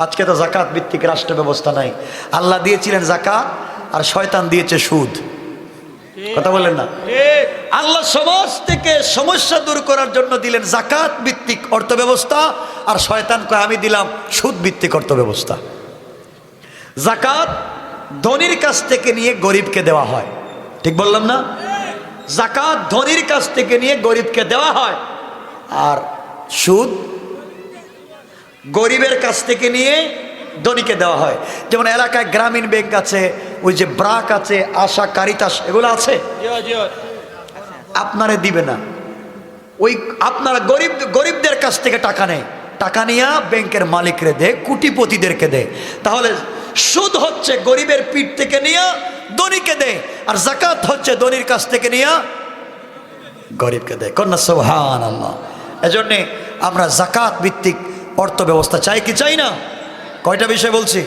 Speaker 2: আজকে তো যাকাত ভিত্তিক রাষ্ট্র ব্যবস্থা নাই। আল্লাহ দিয়েছিলেন যাকাত আর শয়তান দিয়েছে সুদ। কথা বলেন না? আল্লাহ সমাজ থেকে সমস্যা দূর করার জন্য দিলেন যাকাত ভিত্তিক অর্থ ব্যবস্থা, আর শয়তান কয় আমি দিলাম সুদ ভিত্তিক অর্থ ব্যবস্থা। যাকাত ধনীর কাছ থেকে নিয়ে গরিবকে দেওয়া হয়, ঠিক বললাম না? যাকাত ধনীর কাছ থেকে নিয়ে গরিবকে দেওয়া হয়, আর সুদ গরিবের কাছ থেকে নিয়ে ধনীকে দেওয়া হয়। যেমন এলাকায় গ্রামীণ ব্যাংক আছে, ওই যে ব্রাক আছে, আশা, কারিতাস, এগুলো আছে, আপনারা দিবে না, ওই আপনারা গরিবদের কাছ থেকে টাকা নেয়, টাকা নিয়ে ব্যাংকের মালিকরে দে, কোটিপতিদেরকে দে। তাহলে সুদ হচ্ছে গরিবের পিঠ থেকে নিয়ে ধনীকে দে, আর যাকাত হচ্ছে ধনীর কাছ থেকে নিয়ে গরিবকে দে। কন্যা সুবহানাল্লাহ। এজন্যে আমরা যাকাত ভিত্তিক অর্থ ব্যবস্থা চাই কি চাই না? কয়টা বিষয় বলছি?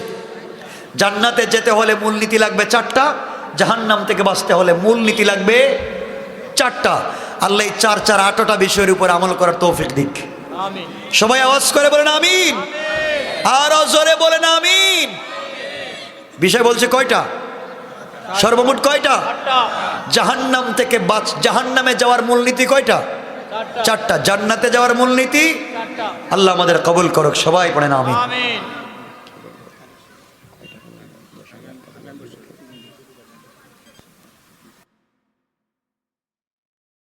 Speaker 2: জান্নাতে যেতে হলে মূলনীতি লাগবে 4টা, জাহান্নাম থেকে বাঁচতে হলে মূলনীতি লাগবে 4টা। আল্লাহ এই 4 4 8টা বিষয়ের উপর আমল করার তৌফিক দিক।
Speaker 3: আমিন।
Speaker 2: সবাই আওয়াজ করে বলেন আমিন, আরো জোরে বলেন আমিন। বিষয় বলছে কয়টা? সর্বমোট কয়টা? জাহান্নাম থেকে জাহান্নামে যাওয়ার মূলনীতি কয়টা? 4টা। জান্নাতে যাওয়ার মূলনীতি
Speaker 3: 4টা।
Speaker 2: আল্লাহ আমাদের কবুল করুক। সবাই পড়েন আমিন।
Speaker 3: আমিন।